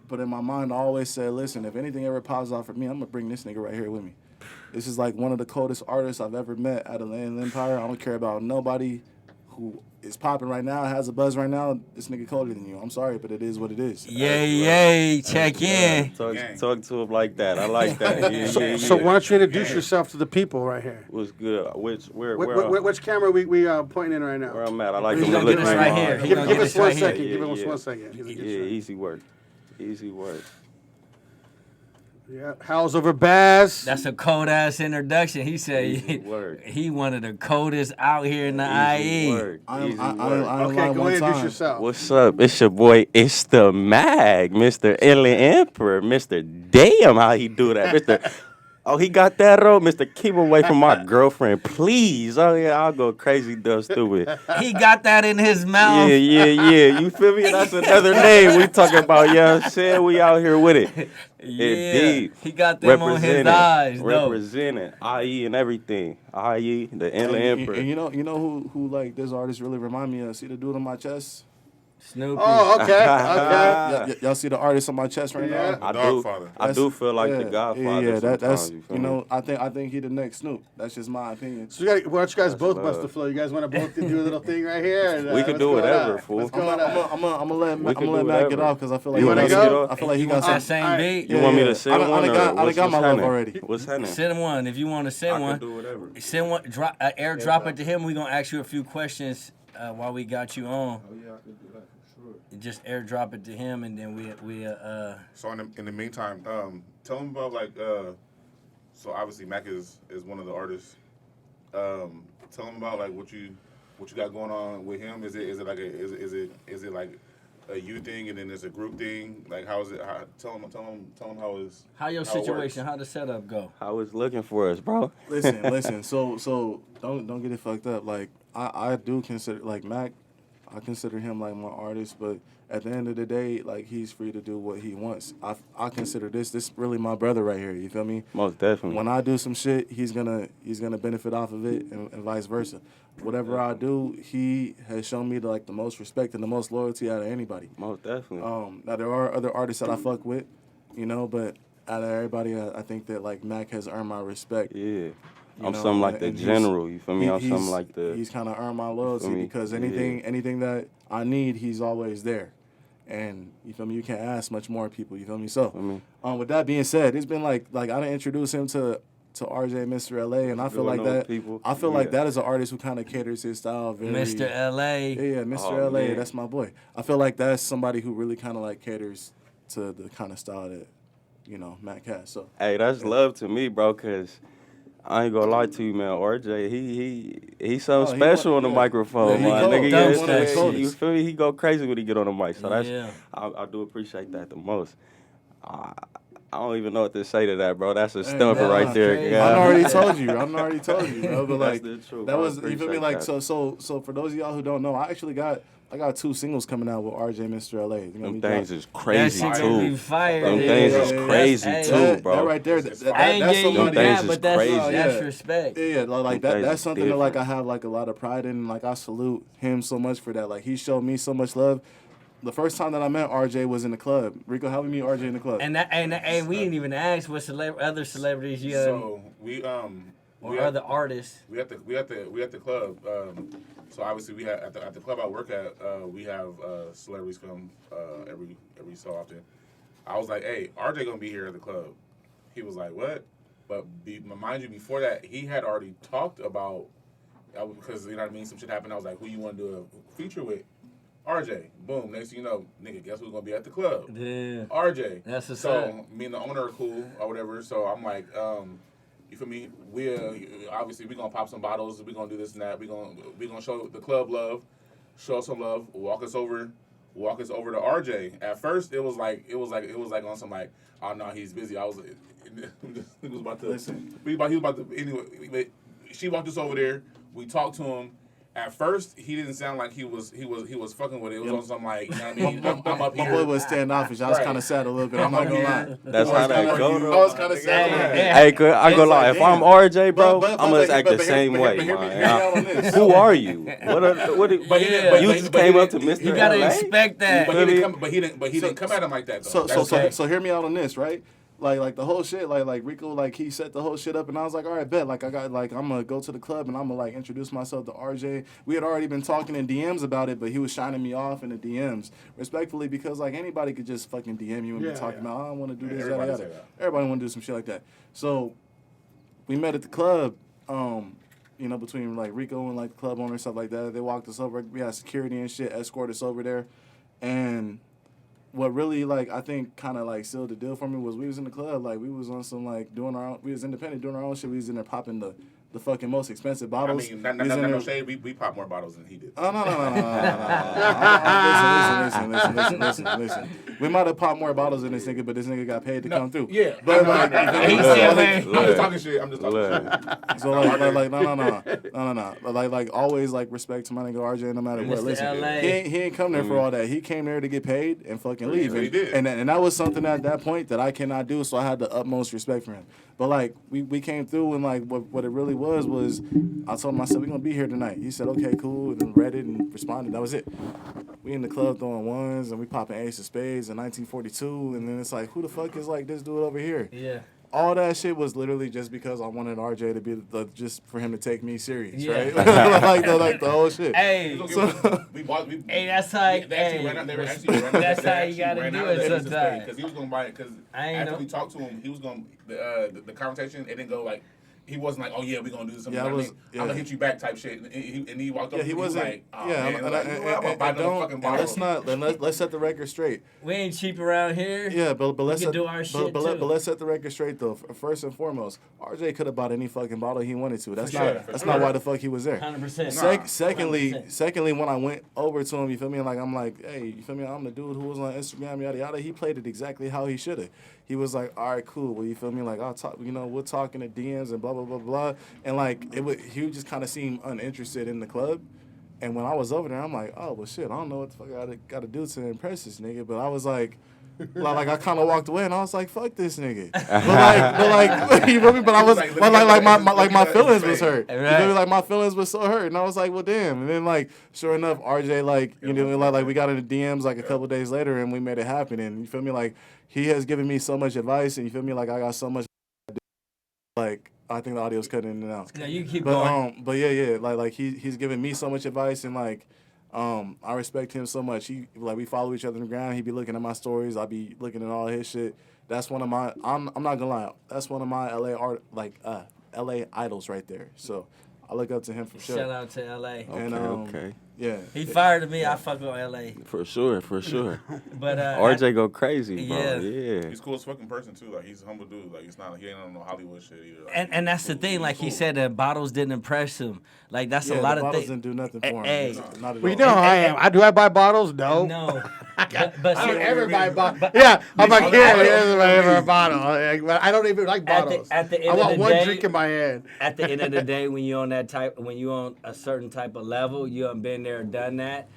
but in my mind I always said, listen, if anything ever pops off for me, I'm gonna bring this nigga right here with me. This is like one of the coldest artists I've ever met out of the Inland Empire. I don't care about nobody who is popping right now, has a buzz right now. This nigga colder than you. I'm sorry, but it is what it is.
Yay, check in.
Talk to him like that. I like that. Yeah.
So why don't you introduce yourself to the people right here?
What's good? Where
Which camera we pointing in right now?
where I'm at? I like
He's
them to
gonna
look
get us
in
right
my
here.
eyes.
He
Give,
gonna
give
get
us
us
one
right here.
second. Give us
Yeah.
1 second. He's a good
Yeah,
shot.
easy work. Easy work.
Yeah, How's over Baz.
That's a cold ass introduction. He
Easy
said
work.
he one of the coldest out here in the
Easy
IE.
work. Easy work.
Okay, go ahead, introduce yourself.
What's up? It's your boy, it's the Mack, Mr. Inland Emperor, Mr. Damn, how he do that, Mr. Oh, he got that road, Mr. Keep away from my girlfriend, please. Oh yeah, I'll go crazy, dumb, stupid.
He got that in his mouth.
Yeah. You feel me? That's another name we talking about. You know what I'm saying? We out here with it.
Yeah,
Indeed.
he got them on his eyes, though.
Representing IE and everything. IE, the Inland Emperor.
And you know who like this artist really remind me of? See the dude on my chest?
Snoopy.
Oh, okay.
Y'all see the artist on my chest right
Yeah.
now?
I do.
Godfather.
I do feel like the Godfather.
Yeah, that's
sometimes, you feel me?
I think he the next Snoop. That's just my opinion.
So why don't you guys both
love.
bust the flow? You guys want to both do a little thing right here? And,
We can
what's
do
going
whatever,
on?
fool.
What's
I'm
going on?
gonna let
We can do
Matt get
whatever.
off because I feel like
You wanna go?
I feel like he got
that
some.
same beat.
You want me to send
I
one?
got
What's
my love
happening?
already.
What's happening?
Send one if you want to
I
send
can
one.
do whatever.
Send one. Airdrop it to him. We're gonna ask you a few questions while we got you on.
Oh yeah, I can do that for sure.
Just airdrop it to him, and then we
So in the meantime, tell him about like so obviously Mack is one of the artists. Tell him about like what you got going on with him. Is it like a you thing and then there's a group thing? Like how is it? Tell him how is
how your
how it
situation?
works.
How the setup go?
I was looking for us, bro.
Listen. So don't get it fucked up. Like I do consider like Mac. I consider him like my artist, but at the end of the day, like he's free to do what he wants. I consider this really my brother right here. You feel me?
Most definitely.
When I do some shit, he's gonna benefit off of it, and vice versa. Whatever I do, he has shown me the most respect and the most loyalty out of anybody.
Most definitely.
Now there are other artists that I fuck with, but out of everybody, I think that like Mac has earned my respect.
Yeah. I'm
know,
something like the
and he's-
general, you feel me? I'm
He's-
something like the...
He's kind of earned my loyalty
me?
because
Yeah.
anything that I need, he's always there. And you feel me? You can't ask much more people. You feel me? So,
Feel me?
with that being said, it's been like I didn't introduce him to RJ Mr. LA, and I feel
Doing
like
those
that.
people.
I feel like
Yeah.
that is an artist who kind of caters his style very.
Mr. LA.
Yeah, Mr.
Oh,
LA,
man.
that's my boy. I feel like that's somebody who really kind of like caters to the kind of style that Mac has. So.
Hey, that's love to me, bro, because I ain't gonna lie to you, man. RJ, he's something
Oh, he
special
one-
on the
yeah.
microphone,
Yeah, he
my
cold.
nigga.
Dumb
Yeah,
special.
you feel me? He go crazy when he get on the mic. So that's
Yeah.
I do appreciate that the most. I don't even know what to say to that, bro. That's a
Hey,
stumper
nah,
right there.
crazy.
Yeah.
I already told you, bro. But
That's
like
the truth,
that
bro.
was you feel me?
Appreciate
Like
that.
so for those of y'all who don't know, I got 2 singles coming out with RJ Mr. LA. You know
Them
me
things is
That
crazy
shit gonna be
too.
fire.
Them
dude.
things is
yeah,
crazy
that's-
too,
that,
bro.
that right there,
I ain't
that's
getting you
somebody.
Them
that,
things
but
is
that's
crazy.
that's
Yeah.
respect.
Yeah, like
Them things
that's
is
something that like I
different.
have like a lot of pride in. Like I salute him so much for that. Like he showed me so much love. The first time that I met RJ was in the club. Rico, how we meet RJ in the club?
And we didn't even ask what other celebrities you
So we
or other artists.
We at the club. So obviously we have at the club I work at. We have celebrities come every so often. I was like, hey, RJ gonna be here at the club. He was like, what? But mind you, before that, he had already talked about, because, you know what I mean, some shit happened. I was like, who you want to do a feature with? RJ. Boom. Next thing you know, nigga, guess who's going to be at the club?
Yeah.
RJ.
That's what's
so
up.
me and the owner are cool or whatever. So I'm like, you feel me? We obviously we gonna pop some bottles. We gonna do this and that. We gonna show the club love, show some love. Walk us over to RJ. At first, it was like on some like, oh no, he's busy. I was, he was about to.
Listen.
He was about to. Anyway, she walked us over there. We talked to him. At first, he didn't sound like he was fucking with it. It was on some like, you know what I mean? I'm up
My
here.
boy was standoffish. I was kind of sad a little bit. I'm not gonna lie.
That's how that go,
I
though.
was kind of sad.
Hey, I go lie.
like,
If I'm
damn.
RJ, bro,
But
I'm gonna
like,
act
but
the
hear-
same
but
way,
hear me
man.
out on this.
Who are you? What? You just came up to Mr.
You gotta
LA?
expect that.
But he didn't come at him like that though.
So hear me out on this, right? Like the whole shit, like Rico, like he set the whole shit up, and I was like, all right, bet, like I got, like I'm gonna go to the club and I'm gonna like introduce myself to RJ. We had already been talking in DMs about it, but he was shining me off in the DMs, respectfully, because like anybody could just fucking DM you and be talking about, I want to do this, yada
everybody
yada.
say that.
Everybody want to do some shit like that. So we met at the club, you know, between like Rico and like the club owner and stuff like that. They walked us over. We had security and shit escort us over there, and what really, like, I think kind of, like, sealed the deal for me was we was in the club, like, we was on some, like, doing our own, we was independent, doing our own shit. We was in there popping the fucking most expensive
I
bottles.
mean,
We was in
no
there-
shade. We popped more bottles than he did.
Oh, no. Listen. We might have popped more bottles than this nigga, but this nigga got paid to come through.
Yeah,
But,
no,
like,
He said, man.
I'm just talking shit. I'm just talking shit.
So no. Like always, like respect to my nigga RJ no matter what.
Mr.
Listen,
LA.
he ain't come there for all that. He came there to get paid and fucking leave.
he did.
And that was something at that point that I cannot do. So I had the utmost respect for him. But like we came through and like what it really was I told him, I said, we're gonna be here tonight. He said, okay, cool, and then read it and responded. That was it. We in the club throwing ones and we popping ace of spades in 1942, and then it's like, who the fuck is like this dude over here?
Yeah.
All that shit was literally just because I wanted RJ to be just for him to take me serious,
Yeah.
right? like the whole shit.
Hey, hey, that's how. That's how you gotta do it sometimes.
Because he was gonna buy it. Because
I ain't
after
know.
we talked to him, he was gonna the conversation. It didn't go like. He wasn't like, oh yeah, we're gonna do something.
Yeah,
I'm
yeah.
gonna hit you back type shit. And he walked up.
Yeah, he wasn't.
Like, oh,
yeah,
man, like, you know what, I'm gonna buy another fucking bottle.
let's set the record straight.
We ain't cheap around here.
Yeah, but let's
can
set,
do our shit,
but
too.
let's set the record straight though. First and foremost, RJ could have bought any fucking bottle he wanted to. That's
For
not
sure, for
that's
sure.
not why the fuck he was there.
100%.
Secondly, when I went over to him, you feel me? Like I'm like, hey, you feel me? I'm the dude who was on Instagram, yada yada. He played it exactly how he should have. He was like, all right, cool. Well, you feel me? Like I'll talk, we'll talk in the DMs and blah blah blah blah. And like he would just kind of seem uninterested in the club. And when I was over there, I'm like, oh well, shit. I don't know what the fuck I got to do to impress this nigga. But I was like. Like I kind of walked away and I was like, "Fuck this nigga." But like, you feel me? But I was, my feelings was hurt. You feel me? Like my feelings was so hurt, and I was like, "Well, damn." And then like, sure enough, RJ like, you know, like we got in the DMs like a couple days later, and we made it happen. And you feel me? Like he has given me so much advice, and you feel me? Like I got so much. Like I think the audio's cutting in and out.
No, you keep going.
But yeah, like he's given me so much advice and like. I respect him so much. We follow each other on the ground. He be looking at my stories. I be looking at all his shit. That's one of my. I'm not gonna lie. That's one of my LA idols right there. So I look up to him for sure.
Shout out to LA.
And,
Okay.
Yeah.
He fired me. I fuck with LA.
For sure.
But
RJ go crazy, bro.
Yeah.
Yeah.
He's cool as fucking person too. Like he's a humble dude. Like he ain't on no Hollywood shit either. Like,
and that's the thing. Like he said, the bottles didn't impress him. Like that's a
Yeah,
lot
the
of
bottles
things.
didn't do nothing for him.
Hey.
Not at
We
all.
know how I am. Do I buy bottles? No.
No. But
I don't
see,
ever buy bottles. Yeah, I'm like, yeah, ever a bottle. Like, I don't even like bottles.
at the end
I
of
want
the
one
day-
drink in my hand.
at the end of the day, when you're on a certain type of level, you haven't been there, done that.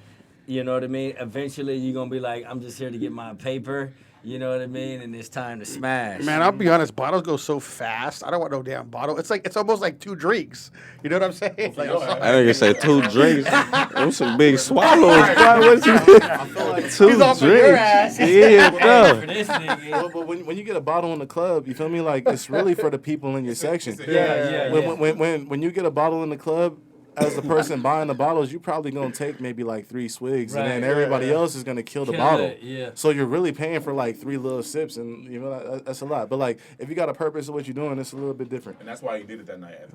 You know what I mean? Eventually, you're gonna be like, I'm just here to get my paper. You know what I mean? And it's time to smash.
Man, I'll be honest. Bottles go so fast. I don't want no damn bottle. It's almost like 2 drinks. You know what I'm saying? Like,
I think it said 2 drinks. Those some big swallows, bro. What you
I feel like
2
He's off of
drinks?
your ass.
Yeah,
For
bro.
this nigga.
But when you get a bottle in the club, you feel me? Like it's really for the people in your section.
Yeah.
When you get a bottle in the club, as the person buying the bottles, you probably gonna take maybe like 3 swigs, and
Right,
then everybody else is gonna kill the
Kill
bottle.
it, yeah.
So you're really paying for like 3 little sips, and you know that's a lot. But like if you got a purpose of what you're doing, it's a little bit different.
And that's why he did it that night. It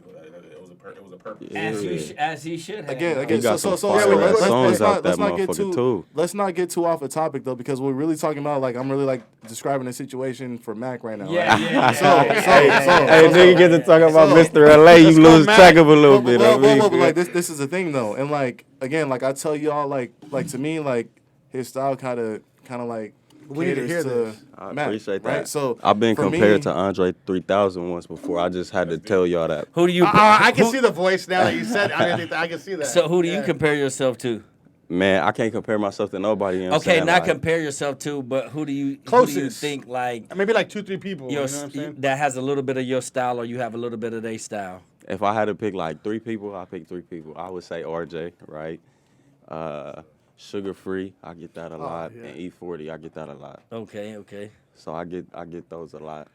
was a purpose.
As he should have.
Again,
He got
so
some fire
let's
songs out that
not get
motherfucker,
too
too.
let's not get too off the topic though, because we're really talking about like I'm really like describing the situation for Mac right now.
Yeah,
right?
yeah.
Hey, nigga, get to talking about Mr. LA, you lose track of a little bit.
But like this is the thing though, and like again, like I tell y'all, like to me, like his style kind of like
We need to
caters
hear
to
this.
I
Mac,
appreciate that.
right? So
I've been
for
compared
me,
to Andre 3000 once before. I just had to tell y'all that.
Who do you?
I can see the voice now that you said. I can see that.
So who do you compare yourself to?
Man, I can't compare myself to nobody. You know what I'm
Okay,
saying?
not
Like,
compare yourself to, but who do you
Closest.
think like
Maybe like 2-3 people.
your
You know what I'm saying?
that has a little bit of your style, or you have a little bit of their style?
If I had to pick like 3 people, I pick 3 people. I would say RJ, right? Sugar Free, I get that a lot,
yeah.
and E40, I get that a lot.
Okay.
So I get those a lot.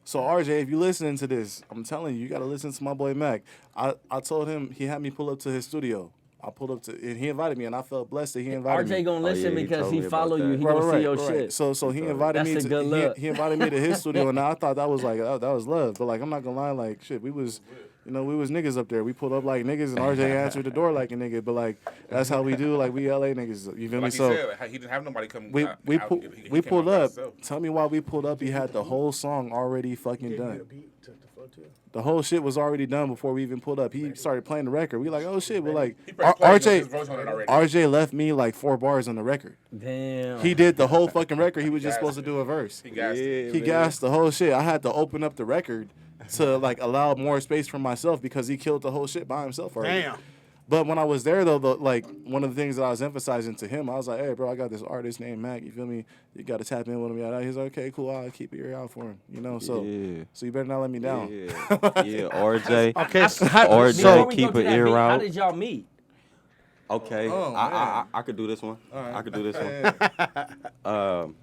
So RJ, if you listening to this, I'm telling you, you gotta listen to my boy Mac. I told him he had me pull up to his studio. I pulled up to, and he invited me, and I felt blessed that he invited me.
RJ gonna listen
yeah, he
because
told
he
me
follow
about
you.
that.
He gonna see your shit.
So he invited
That's
me
a
to
good look.
he invited me to his studio, and I thought that was like that was love. But like I'm not gonna lie, like shit, we was niggas up there. We pulled up like niggas, and RJ answered the door like a nigga. But like that's how we do. Like we LA niggas. You feel me?
Like he
So
said, he didn't have nobody come.
we
he came
pulled
out by
up.
himself.
Tell me why we pulled up. He had the whole song already fucking done. The whole shit was already done before we even pulled up. He started playing the record. We like, oh shit. We're like,
He pressed play, his
RJ
voice on it already.
RJ left me like 4 bars on the record.
Damn.
He did the whole fucking record. He was just supposed to do a verse.
He gassed it.
He gassed the whole shit. I had to open up the record to like allow more space for myself because he killed the whole shit by himself already.
Damn.
But when I was there though, like one of the things that I was emphasizing to him, I was like, hey bro, I got this artist named Mac, you feel me? You gotta tap in with him. Yeah, he's like, okay, cool, I'll keep your ear out for him. You know, so
Yeah.
so you better not let me down.
Yeah, RJ.
Okay, so
RJ,
Before we
keep
go to
an
that
ear
beat, How
out.
did y'all meet?
Okay,
Oh,
I could do this one. I could do this one.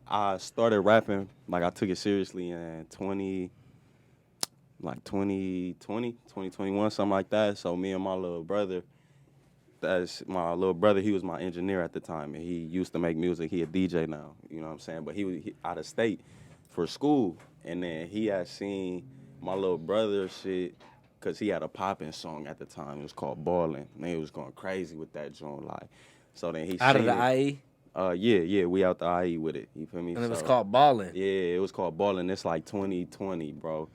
I started rapping, like I took it seriously in 2021, something like that. So me and my little brother, he was my engineer at the time, and he used to make music. He a DJ now, you know what I'm saying? But he was out of state for school, and then he had seen my little brother shit, because he had a popping song at the time. It was called Ballin'. And he was going crazy with that joint, like. So then he
Out of
seen
the
it.
IE,
Yeah, we out the IE with it. You feel me?
and it was
So-
called Ballin'.
Yeah, it was called Ballin'. It's like 2020, bro.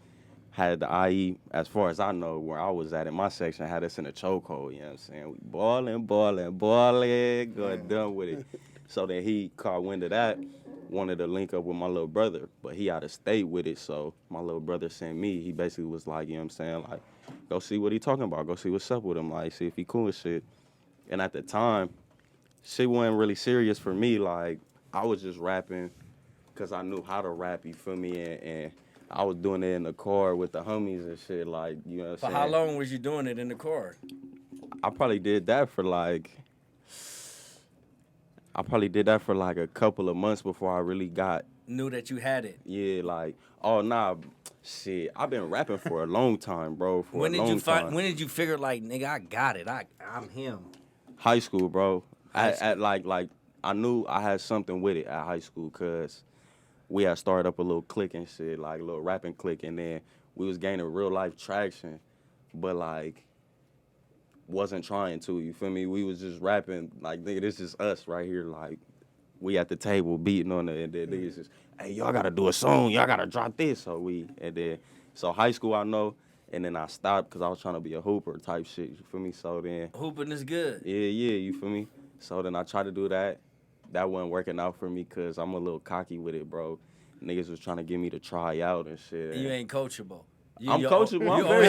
Had the IE, as far as I know, where I was at in my section, had us in a chokehold, you know what I'm saying? We ballin', going done with it. So then he caught wind of that, wanted to link up with my little brother, but he out of state with it, so my little brother sent me. He basically was like, you know what I'm saying, like, go see what he talking about, go see what's up with him, like, see if he cool and shit. And at the time, shit wasn't really serious for me, like, I was just rapping because I knew how to rap, you feel me, and I was doing it in the car with the homies and shit, like, you know what I'm
For
saying?
how long was you doing it in the car?
I probably did that for like a couple of months before I really got,
Knew that you had it.
yeah, like, oh, nah, shit, I've been rapping for a long time, bro,
When
a
did
long
you find?
time.
When did you figure like, nigga, I got it. I'm him.
High school, bro.
High
At like, I knew I had something with it at high school, because we had started up a little clique and shit, like a little rapping clique, and then we was gaining real life traction, but like wasn't trying to, you feel me? We was just rapping, like, nigga, this is us right here, like, we at the table beating on it, and then niggas just, hey, y'all gotta do a song, y'all gotta drop this, so high school I know, and then I stopped because I was trying to be a hooper type shit, you feel me? So then,
Hooping is good.
yeah, you feel me? So then I tried to do that. That wasn't working out for me because I'm a little cocky with it, bro. Niggas was trying to get me to try out and shit.
You ain't coachable.
I'm coachable. I'm very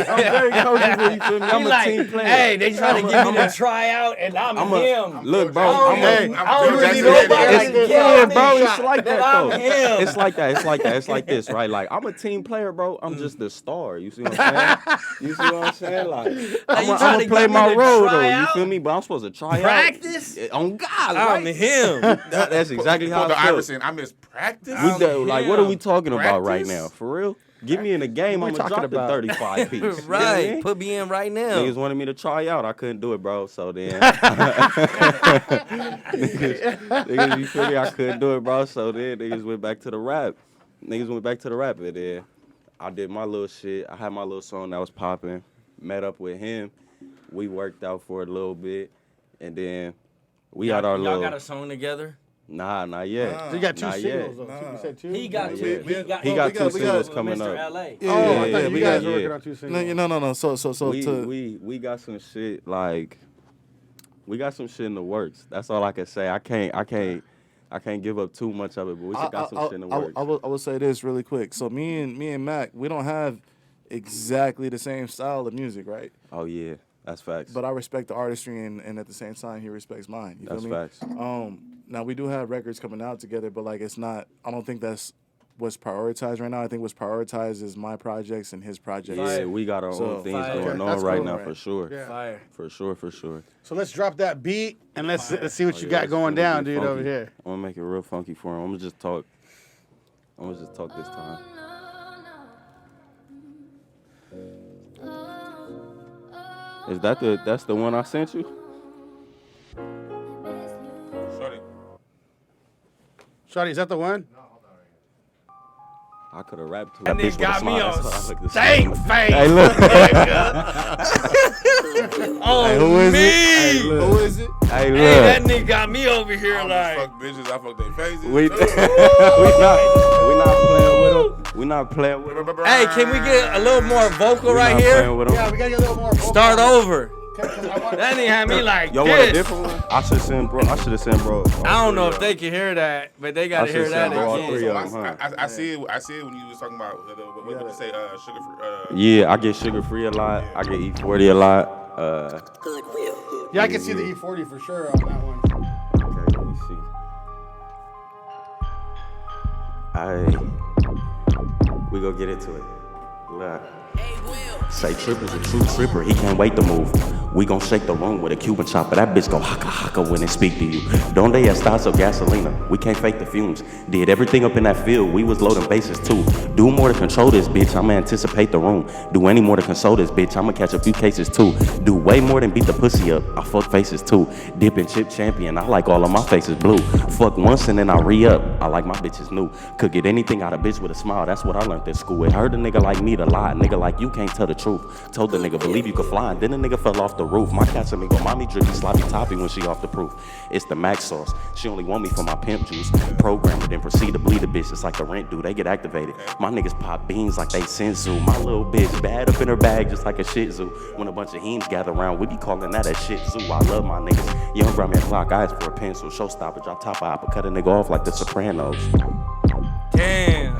coachable. You feel me? I'm a team player.
Hey, they trying to get me to try out, and I'm him.
Look, bro.
I don't really
Jackson
know
Head.
nobody like
It's,
that.
yeah, bro. It's like that
I'm
though.
him.
It's like that. It's like this, right? Like, I'm a team player, bro. I'm just the star. You see what I'm saying? You see what I'm saying? Like, I'm
you trying
gonna
to
play
get me
my
to
role
try
though. You
out?
feel me? But I'm supposed to try
Practice?
out. On God,
I'm
right?
him.
That's exactly how
Pull the
I feel.
Iverson. I miss practice.
Like, what are we talking about right
Practice?
now? For real? Get me in the game,
What
I'm
we
gonna
talking
drop the
about?
35 piece. You know what I
Right.
mean?
Put me in right now.
Niggas wanted me to try out. I couldn't do it, bro. So then, niggas, you feel me? I couldn't do it, bro. So then niggas went back to the rap. And then I did my little shit. I had my little song that was popping. Met up with him. We worked out for a little bit, and then we got our
y'all
little.
got a song together?
Nah, not yet.
So you got 2
Not
singles,
yet.
though. You said 2?
He got
Yeah,
two.
we-
He
we
got
got-
two
we got-
singles
coming
Mr.
up.
LA.
Oh,
Yeah,
I thought
yeah,
you
we
guys
got-
were working
yeah.
on 2 singles.
No. So
We got some shit like we got some shit in the works. That's all I can say. I can't give up too much of it, but we still got some shit in the works.
I will say this really quick. So me and Mac, we don't have exactly the same style of music, right?
Oh yeah, that's facts.
But I respect the artistry, and at the same time, he respects mine. You
That's
feel me?
facts.
Now we do have records coming out together, but like it's not. I don't think that's what's prioritized right now. I think what's prioritized is my projects and his projects.
Yeah, we got our
So-
own things
Fire.
going
Okay,
on
that's
right
cool.
now
Right.
for sure.
Yeah.
Fire.
For sure.
So let's drop that beat and let's see what
Oh,
you
yeah,
got
it's
going
gonna
down,
be
dude,
funky.
over here.
I'm gonna make it real funky for him. I'm gonna just talk this time. Is that's the one I sent you?
Shorty.
Shawty, is that the one?
I could have rapped to
That
that
nigga
bitch with a
got me
smile.
on
That's how I look this
stank
time.
face.
Hey, look.
On
who is
me.
it? Who is it?
Hey,
Hey,
look.
that nigga got me over
I
here
don't
like.
just fuck bitches, I fuck their faces.
We not playing with him. We not playing with him.
Hey, can we get a little more vocal
We
right
not
here?
playing with him.
Yeah, we gotta get a little more. vocal
Start
on it.
over. That nigga had me like
Y'all want a
this.
different one? I should send bro.
I don't know if they can hear that, but they gotta
I
hear
should
that
say, bro, all
again.
three
So
of them, huh?
I see it when you was talking about what did you say sugar free.
Yeah, I get sugar free a lot. I get E40 a lot.
Yeah, I can see the E40 for sure on that one.
Okay, let me see. Alright, we gonna get into it. Look. Say Tripper's a true tripper, he can't wait to move. We gon' shake the room with a Cuban chopper. That bitch go haka haka when it speak to you. Donde estás o gasolina? We can't fake the fumes. Did everything up in that field, we was loading bases too. Do more to control this bitch, I'ma anticipate the room. Do any more to console this bitch, I'ma catch a few cases too. Do way more than beat the pussy up, I fuck faces too. Dip and chip champion, I like all of my faces blue. Fuck once and then I re-up, I like my bitches new. Could get anything out of bitch with a smile, that's what I learned at school. It hurt a nigga like me to lie, nigga like you can't tell the truth. Told the nigga believe you could fly, and then the nigga fell off the roof. My cat's a nigga, mommy drippy, sloppy toppy when she off the proof. It's the Mack sauce, she only want me for my pimp juice. Program it, then proceed to bleed a bitch, it's like the rent do, they get activated. My niggas pop beans like they senzu. My little bitch bad up in her bag just like a shih tzu. When a bunch of heems gather around, we be calling that a shit zoo. I love my niggas. Young brought me a clock, I asked for a pencil. Showstopper, drop top eye, cut a nigga off like the Sopranos.
Damn.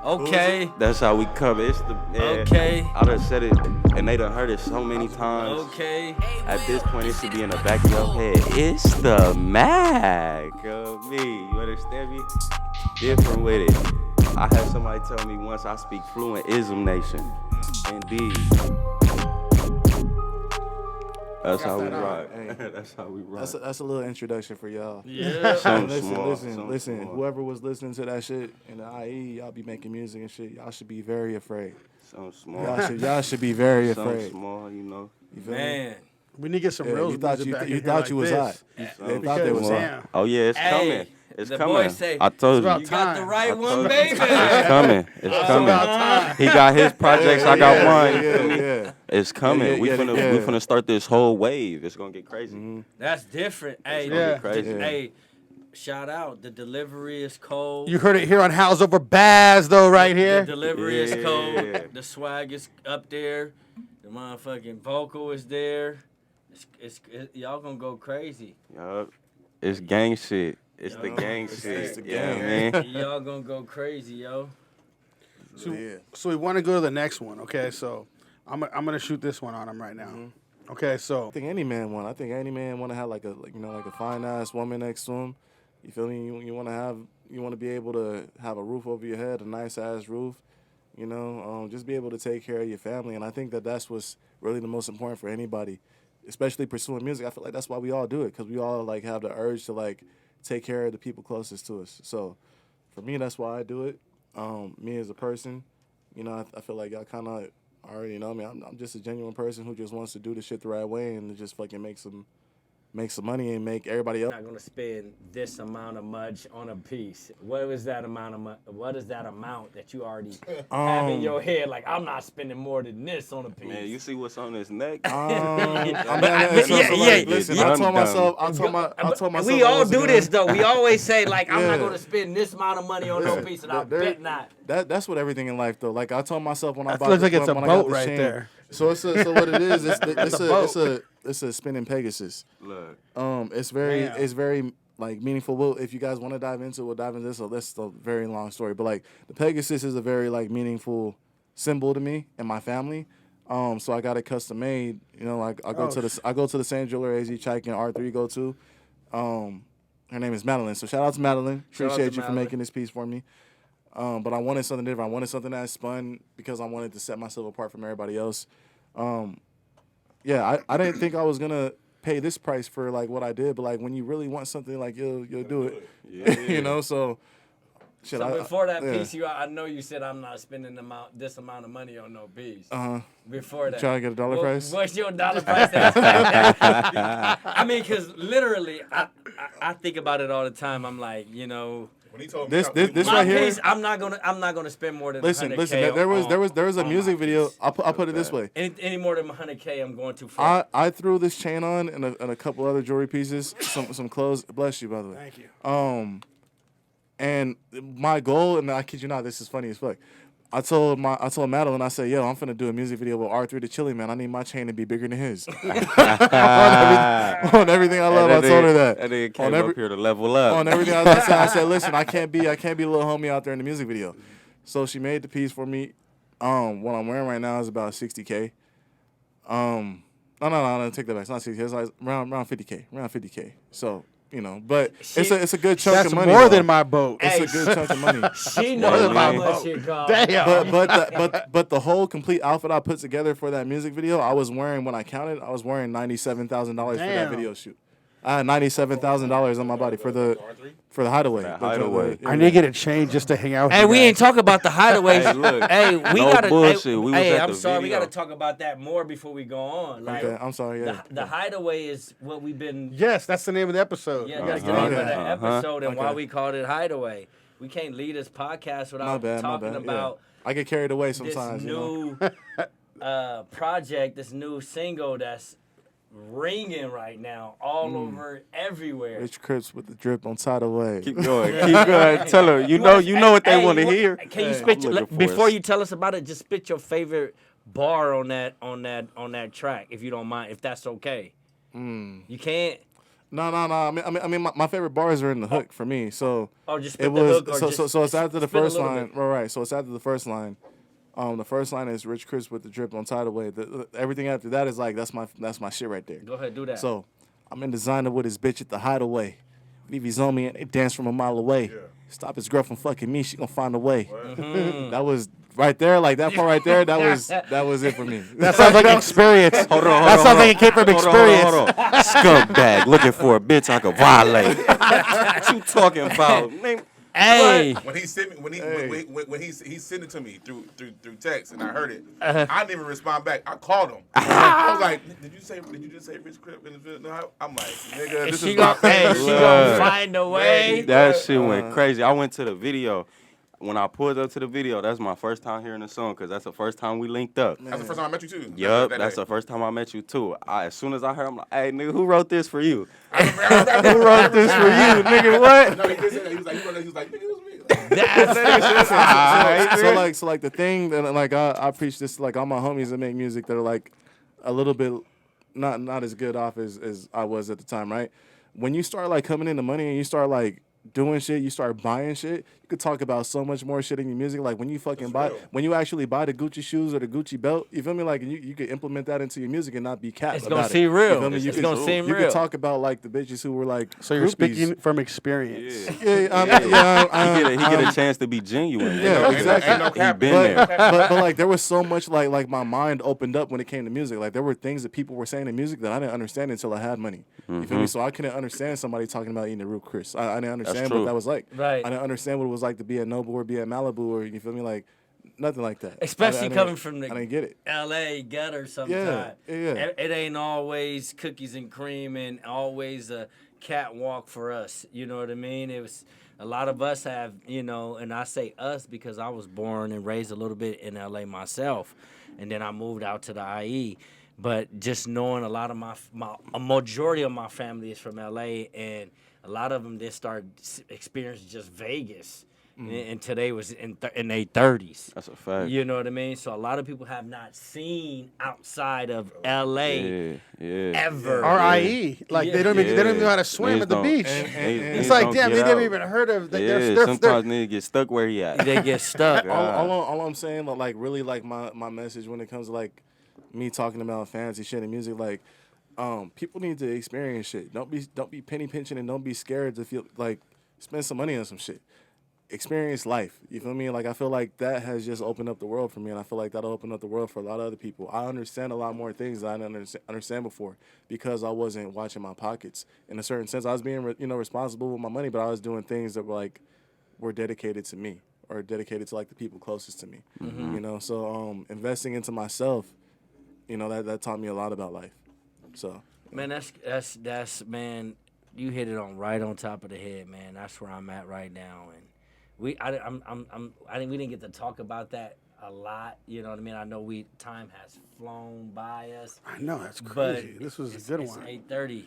Okay.
That's how we cover. It's the
Okay.
I done said it, and they done heard it so many times.
Okay.
At this point, it should be in the back of your head. It's the Mack of me. You understand me? Different with it. I had somebody tell me once I speak fluent ism nation. Indeed. That's how we rock.
Hey.
That's how we rock.
That's a little introduction for y'all.
Yeah.
Something small. something
Listen.
small.
Whoever was listening to that shit in the IE, y'all be making music and shit. Y'all should be very afraid.
Something small.
Y'all should be very
Something
afraid.
small, you know.
You feel me?
Man.
We need to get some
Yeah,
real
you thought
music
you
back in
you
here
thought
like
you was
this.
hot. They
Because,
thought they was hot.
damn.
Oh yeah, it's
Hey,
coming. It's
the
coming.
boy say,
I told
It's about
you.
You got the
time.
right
I
one,
told you.
baby.
It's coming. It's coming.
time.
He got his projects. I got mine.
Yeah.
It's coming.
Yeah,
we
yeah,
finna
yeah.
we finna start this whole wave. It's gonna get crazy.
That's different. Hey,
gonna
get
crazy.
Hey, shout out. The delivery is cold.
You heard it here on House Over Baz, though, right
The
here.
delivery is
Yeah.
cold. The swag is up there. The motherfucking vocal is there. Y'all gonna go crazy.
Yup. It's gang shit. It's the
Yup.
gang
It's
shit.
the
Yeah,
gang.
man.
Y'all gonna go crazy, yo.
So we want to go to the next one, okay? So I'm gonna shoot this one on him right now. Okay, so
I think any man want to have like a fine ass woman next to him. You feel me? You want to be able to have a roof over your head, a nice ass roof. You know, just be able to take care of your family, and I think that's what's really the most important for anybody, especially pursuing music. I feel like that's why we all do it, because we all like have the urge to like take care of the people closest to us. So for me, that's why I do it. Me as a person, you know, I feel like y'all kind of already know me. I'm just a genuine person who just wants to do the shit the right way and just fucking make some money and make everybody else.
I'm not gonna spend this amount of much on a piece. What is that amount of what is that amount that you already have in your head? Like, I'm not spending more than this on a piece.
Man, you see what's on his neck?
Listen, I told myself.
We all do this though. We always say like, I'm not gonna spend this amount of money on no piece, and I bet not.
That's what everything in life though. Like I told myself when I bought
looks
this,
like it's a
when I got
boat
this
right
chain.
there.
So what it is, it's a spinning Pegasus.
Look.
It's very like meaningful. Well, if you guys want to dive into it, we'll dive into this. So that's a very long story. But like the Pegasus is a very like meaningful symbol to me and my family. So I got it custom made. You know, like I go to the same jeweler AZ Chike and R3 go to. Her name is Madeline. So shout out to Madeline. Appreciate you for making this piece for me. But I wanted something different. I wanted something that spun because I wanted to set myself apart from everybody else. Yeah, I didn't think I was gonna pay this price for like what I did, but like when you really want something, like you'll do it.
Yeah.
You know, so. Shit,
So before that piece, I know you said I'm not spending this amount of money on no piece. Before that,
Trying to get a dollar price.
What's your dollar price? I mean, because literally, I think about it all the time. I'm like, you know.
When he told me
This
My
right here.
piece, I'm not gonna spend more than
Listen.
100K
There was a
on
music
my
video.
piece.
I'll put it this way.
Any more than 100K, I'm going too far.
I threw this chain on and a couple other jewelry pieces, some clothes. Bless you, by the way.
Thank you.
And my goal, and I kid you not, this is funny as fuck. I told Madeline, I said, yo, I'm finna do a music video with R3 the Chili Man. I need my chain to be bigger than his. on everything I love, I told her that.
And then came up here to level up.
On everything I said, listen, I can't be a little homie out there in the music video. So she made the piece for me. What I'm wearing right now is about 60K. No, take that back. It's not 60K. It's like around 50K. Around 50K. So, you know, but it's a good chunk
That's
of money.
more
though.
than my boat.
It's a good chunk of money.
She knows how much it costs.
Damn.
But the whole complete outfit I put together for that music video, I was wearing $97,000 for that
Damn.
video shoot. I had $97,000 on my body for the Hideaway.
That Hideaway.
I need to get a chain just to hang out with
Hey,
you
we
guys.
ain't talking about the Hideaway.
Hey, look,
Hey, we
no
gotta.
bullshit.
Hey,
We was at
I'm
the
sorry. We
video.
gotta talk about that more before we go on. Like,
Okay, I'm sorry. Yeah.
the Hideaway is what we've been.
Yes, that's the name of the episode.
Yeah, that's the name of the episode and why we called it Hideaway. We can't lead this podcast
My
without
bad.
talking about
I get carried away
this
sometimes. You know?
new project, this new single that's ringing right now all over everywhere.
Rich Crips with the drip on Hideaway.
Keep going. Keep going. Tell her. You know what they want to hear.
Can you
Hey,
spit
I'm
your,
looking for
before
us.
you tell us about it? Just spit your favorite bar on that track, if you don't mind, if that's okay. You can't.
No. I mean, my favorite bars are in the hook for me. So
Oh, just spit
it
the
was
hook. Or
so it's after the
spit a
first
little
line.
bit.
Right. So it's after the first line. The first line is Rich Chris with the drip on Hideaway. Everything after that is like that's my shit right there.
Go ahead, do that.
So I'm in designer with his bitch at the Hideaway. Vivi's on me and they dance from a mile away. Stop his girl from fucking me. She gonna find a way. That was right there, like that part right there. That was it for me.
That sounds like experience. That sounds like it came from experience.
Hold on. Scumbag looking for a bitch I could violate. What you talking about? Man,
Hey,
When he sent me, when he sent it to me through text, and I heard it, I didn't even respond back. I called him. I was like, "Did you just say Rich Crip in the video?" I'm like, "Nigga, this
she
is my
gonna find a way.
that shit went crazy. I went to the video. When I pulled up to the video, that's my first time hearing the song because that's the first time we linked up.
That's the first time I met you too.
Yup,
That
that's
day.
the first time I met you too. As soon as I heard, I'm like, "Hey, nigga, who wrote this for you?
I remember-
Who wrote this for you, nigga? What?"
No, he did say that. He was like, "Nigga, it was me."
So like the thing that like I preach this to, like all my homies that make music that are like a little bit not as good off as I was at the time, right? When you start like coming into money and you start like doing shit, you start buying shit, you could talk about so much more shit in your music. Like when you fucking when you actually buy the Gucci shoes or the Gucci belt, you feel me? Like you could implement that into your music and not be cat.
It's
about
gonna
it.
seem real.
You feel me?
It's gonna seem
you
real.
could talk about like the bitches who were like
So you're
groupies.
speaking from experience.
He get a chance to be genuine.
Yeah, exactly.
Ain't no
He
cap.
been
but,
there.
but like there was so much like my mind opened up when it came to music. Like there were things that people were saying in music that I didn't understand until I had money. You feel me? So I couldn't understand somebody talking about eating a real Chris. I didn't understand what
true.
that was like.
Right.
I didn't understand what it was like to be at Noble or be at Malibu or you feel me? Like nothing like that.
Especially
I didn't-
coming from
I
the
didn't get it.
L.A. gutter sometimes.
Yeah.
It ain't always cookies and cream and always a catwalk for us. You know what I mean? It was a lot of us have, you know, and I say us because I was born and raised a little bit in L.A. myself, and then I moved out to the IE. But just knowing a lot of a majority of my family is from L.A. and a lot of them did start experiencing just Vegas. And today was in their 30s.
That's a fact.
You know what I mean? So a lot of people have not seen outside of LA ever.
RIE, like they don't even know how to swim
Niggas
at the
don't-
beach.
Niggas
It's like,
don't
damn,
get
they never
out.
even heard of.
Sometimes niggas get stuck where he at.
They get stuck.
All I'm saying, like really, like my message when it comes to like me talking about fancy shit and music, like people need to experience shit. Don't be penny pinching and don't be scared to feel like spend some money on some shit. Experience life. You feel me? Like I feel like that has just opened up the world for me, and I feel like that'll open up the world for a lot of other people. I understand a lot more things that I didn't understand before because I wasn't watching my pockets. In a certain sense, I was being responsible with my money, but I was doing things that were dedicated to me or dedicated to like the people closest to me. You know, so investing into myself, you know, that taught me a lot about life. So
Man, that's man, you hit it right on top of the head, man. That's where I'm at right now, and we didn't get to talk about that a lot. You know what I mean? I know time has flown by us.
I know that's
But
crazy. This was a good
it's
one.
8:30,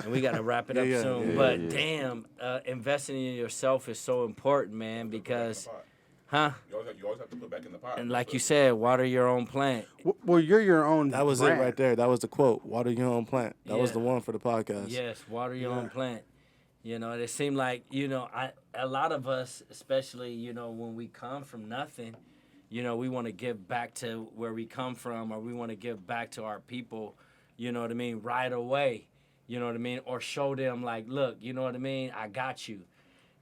and we got to wrap it up soon. But damn, investing in yourself is so important, man, because, huh?
You always have to put back in the pot.
And like you said, water your own plant.
Well, you're your own.
that was
brand.
it right there. That was the quote. Water your own plant. That was
Yeah.
the one for the podcast.
Yes, water your own plant. You know, it seemed like, you know, a lot of us, especially, you know, when we come from nothing, you know, we want to give back to where we come from, or we want to give back to our people, you know what I mean, right away, you know what I mean, or show them like, look, you know what I mean, I got you,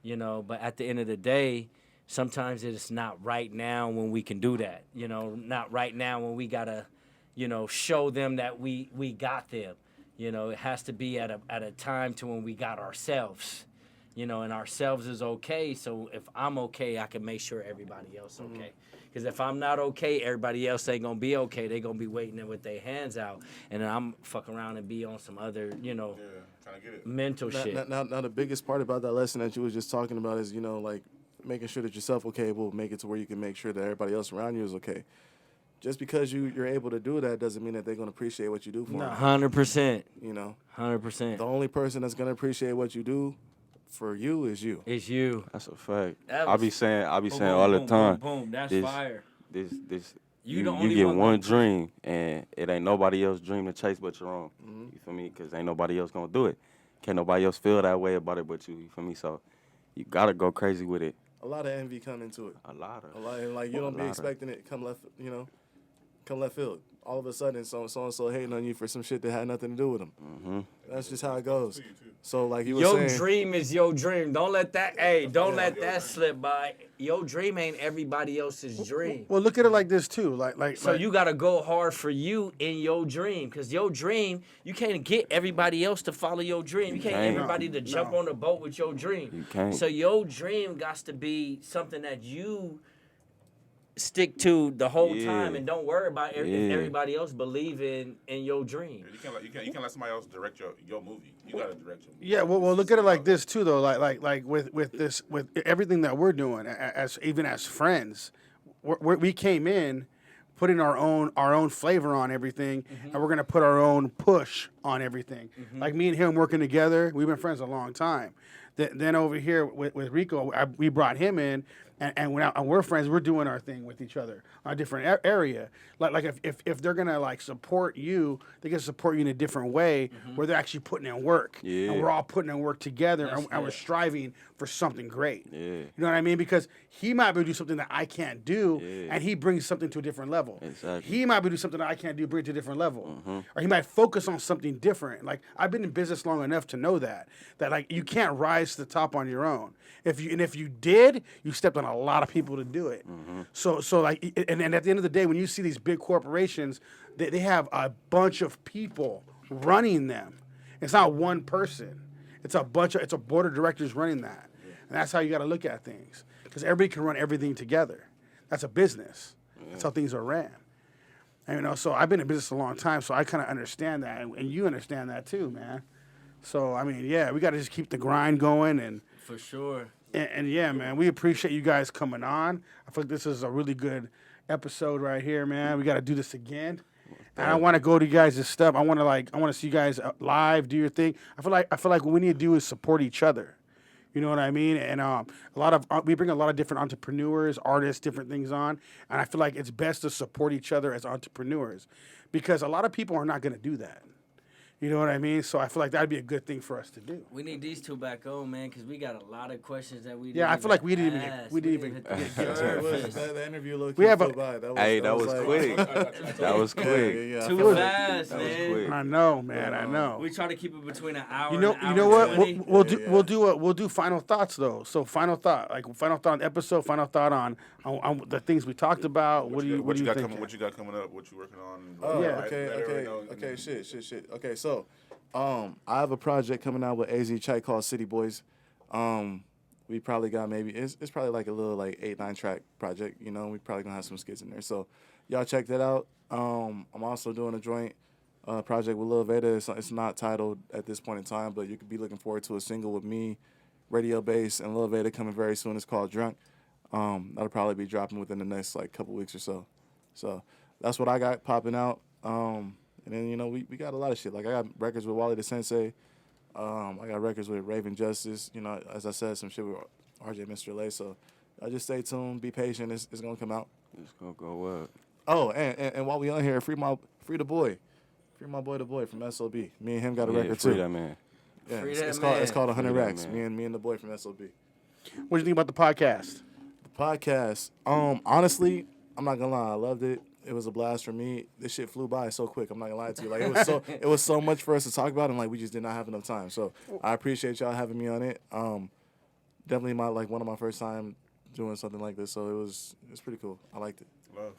you know, but at the end of the day, sometimes it's not right now when we can do that, you know, not right now when we got to, you know, show them that we got them. You know, it has to be at a time to when we got ourselves, you know, and ourselves is okay. So if I'm okay, I can make sure everybody else okay. Because if I'm not okay, everybody else ain't gonna be okay. They gonna be waiting there with their hands out, and then I'm fuck around and be on some other, you know,
trying to get it.
mental shit.
Now, the biggest part about that lesson that you was just talking about is, you know, like making sure that yourself okay will make it to where you can make sure that everybody else around you is okay. Just because you're able to do that doesn't mean that they're going to appreciate what you do for them.
100%.
You know,
100%.
the only person that's going to appreciate what you do for you is you.
It's you.
That's a fact.
That
I be
was-
saying
Boom,
all
boom,
the
boom,
time.
boom, boom. That's
this-
fire.
This
You the only
you get
one
one
gonna-
dream, and it ain't nobody else dream to chase but your own. You feel me? Because ain't nobody else gonna do it. Can't nobody else feel that way about it but you. You feel me? So you gotta go crazy with it.
A lot of envy come into it.
A lot of.
A lot, and like you don't be expecting it come left field. All of a sudden, so hating on you for some shit that had nothing to do with them. That's just how it goes. So like you were
Your
saying,
dream is your dream. Don't let that let that slip by. Your dream ain't everybody else's dream.
Well, look at it like this too.
So you gotta go hard for you in your dream, cause your dream, you can't get everybody else to follow your dream. You can't get
can't.
everybody to jump on the boat with your dream.
You can't.
So your dream got to be something that you stick to the whole
Yeah.
time, and don't worry about if
Yeah.
everybody else believe in your dream.
You can't let somebody else direct your movie. You gotta direct your movie.
Yeah, well, look at it like this too, though. Like with everything that we're doing, even as friends, we came in, putting our own flavor on everything, and we're gonna put our own push on everything. Like me and him working together, we've been friends a long time. Then over here with Rico, we brought him in, and we're friends. We're doing our thing with each other on a different area. Like if they're gonna like support you, they can support you in a different way where they're actually putting in work.
Yeah.
And we're all putting in work together,
That's
and we're
good.
striving for something great.
Yeah.
You know what I mean? Because he might be able to do something that I can't do,
Yeah.
and he brings something to a different level.
Exactly.
He might be able to do something that I can't do, bring it to a different level. Or he might focus on something different. Like I've been in business long enough to know that like you can't rise to the top on your own. If you did, you stepped on a lot of people to do it. So like and at the end of the day, when you see these big corporations, they have a bunch of people running them. It's not one person. It's a board of directors running that. And that's how you got to look at things. Because everybody can run everything together. That's a business. That's how things are ran. And, you know, so I've been in business a long time, so I kind of understand that, and you understand that too, man. So I mean, yeah, we got to just keep the grind going, and
For sure.
yeah, man, we appreciate you guys coming on. I feel like this is a really good episode right here, man. We got to do this again. And I want to go to you guys' stuff. I want to see you guys live, do your thing. I feel like what we need to do is support each other. You know what I mean? And we bring a lot of different entrepreneurs, artists, different things on, and I feel like it's best to support each other as entrepreneurs, because a lot of people are not going to do that. You know what I mean? So I feel like that'd be a good thing for us to do.
We need these two back on, man, because we got a lot of questions that we.
Yeah, I feel like we didn't even
ask.
we didn't even
hit
get
the
to it.
surface.
The interview look.
We have a-
That was
like-
quick. That was quick.
Yeah,
Too
I feel it.
fast,
That was
man.
quick.
I know, man. I know.
We try to keep it between an hour.
You know
and an
you know
hour
what?
20.
We'll do final thoughts though. So final thought on the episode. Final thought on the things we talked about. What do you
got
think?
coming? What you got coming up? What you working on?
Oh,
Yeah.
okay. Shit. Okay, so, I have a project coming out with AZ Chike called City Boys. We probably got it's probably like a little like 8-9 track project. You know, we probably gonna have some skits in there. So, y'all check that out. I'm also doing a joint project with Lil Veda. It's not titled at this point in time, but you could be looking forward to a single with me, Radio Bass, and Lil Veda coming very soon. It's called Drunk. That'll probably be dropping within the next like couple weeks or so. So that's what I got popping out. And then, you know, we got a lot of shit. Like, I got records with Wally the Sensei. I got records with Raven Justice. You know, as I said, some shit with RJ Mr. Lay. So just stay tuned. Be patient. It's going to come out.
It's gonna go up.
Oh, and while we on here, free the boy. Free my boy, the boy from SOB. Me and him got a record,
free
too.
that man.
Yeah,
Free
it's
that
called
man.
100
Free that
Racks.
man.
Me and the boy from SOB.
What do you think about the podcast?
The podcast, honestly, I'm not gonna lie, I loved it. It was a blast for me. This shit flew by so quick. I'm not gonna lie to you. Like, it was so much for us to talk about, and like we just did not have enough time. So I appreciate y'all having me on it. Definitely one of my first time doing something like this. So it's pretty cool. I liked it.
Love.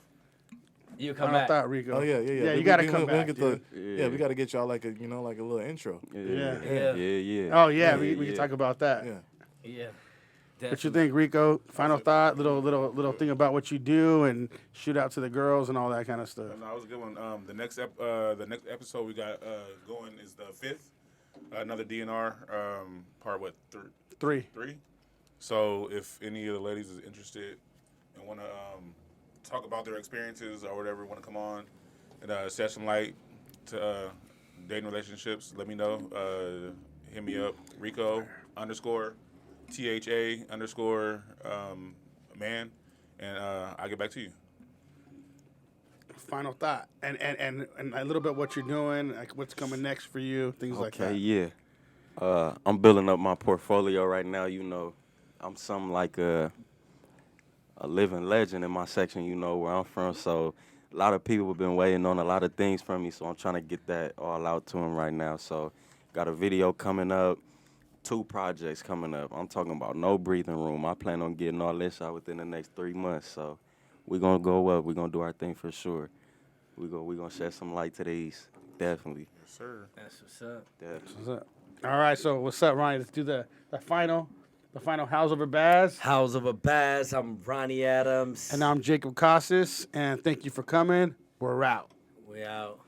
You come
Final
back.
thought, Rico.
Oh yeah.
Yeah, you
We-
got to
we-
come
we
back.
get
dude.
we got to get y'all like a little intro.
Yeah.
Yeah.
Oh yeah, we can talk about that.
Yeah.
Yeah.
What you think, Rico? Final thought, little thing about what you do, and shoot out to the girls and all that kind of stuff.
No, that was a good one. The next episode we got going is the 5th. Another DNR. Part what?
3.
3. So if any of the ladies is interested and want to talk about their experiences or whatever, want to come on and shed some light to dating relationships, let me know. Hit me up, Rico _ THA _ man, and I'll get back to you.
Final thought, and a little bit what you're doing, like what's coming next for you, things like that.
Okay, yeah. I'm building up my portfolio right now. You know, I'm something like a living legend in my section, you know, where I'm from. So a lot of people have been waiting on a lot of things from me, so I'm trying to get that all out to them right now. So got a video coming up, 2 projects coming up. I'm talking about No Breathing Room. I plan on getting all this out within the next 3 months. So we're going to go up. We're going to do our thing for sure. We're gonna shed some light to these. Definitely.
Yes, sir.
That's what's up.
Definitely.
What's up? All right, so what's up, Ronnie? Let's do the final House Over Baz.
House of a Bass. I'm Ronnie Adams.
And I'm Jacob Casas, and thank you for coming. We're out.
We out.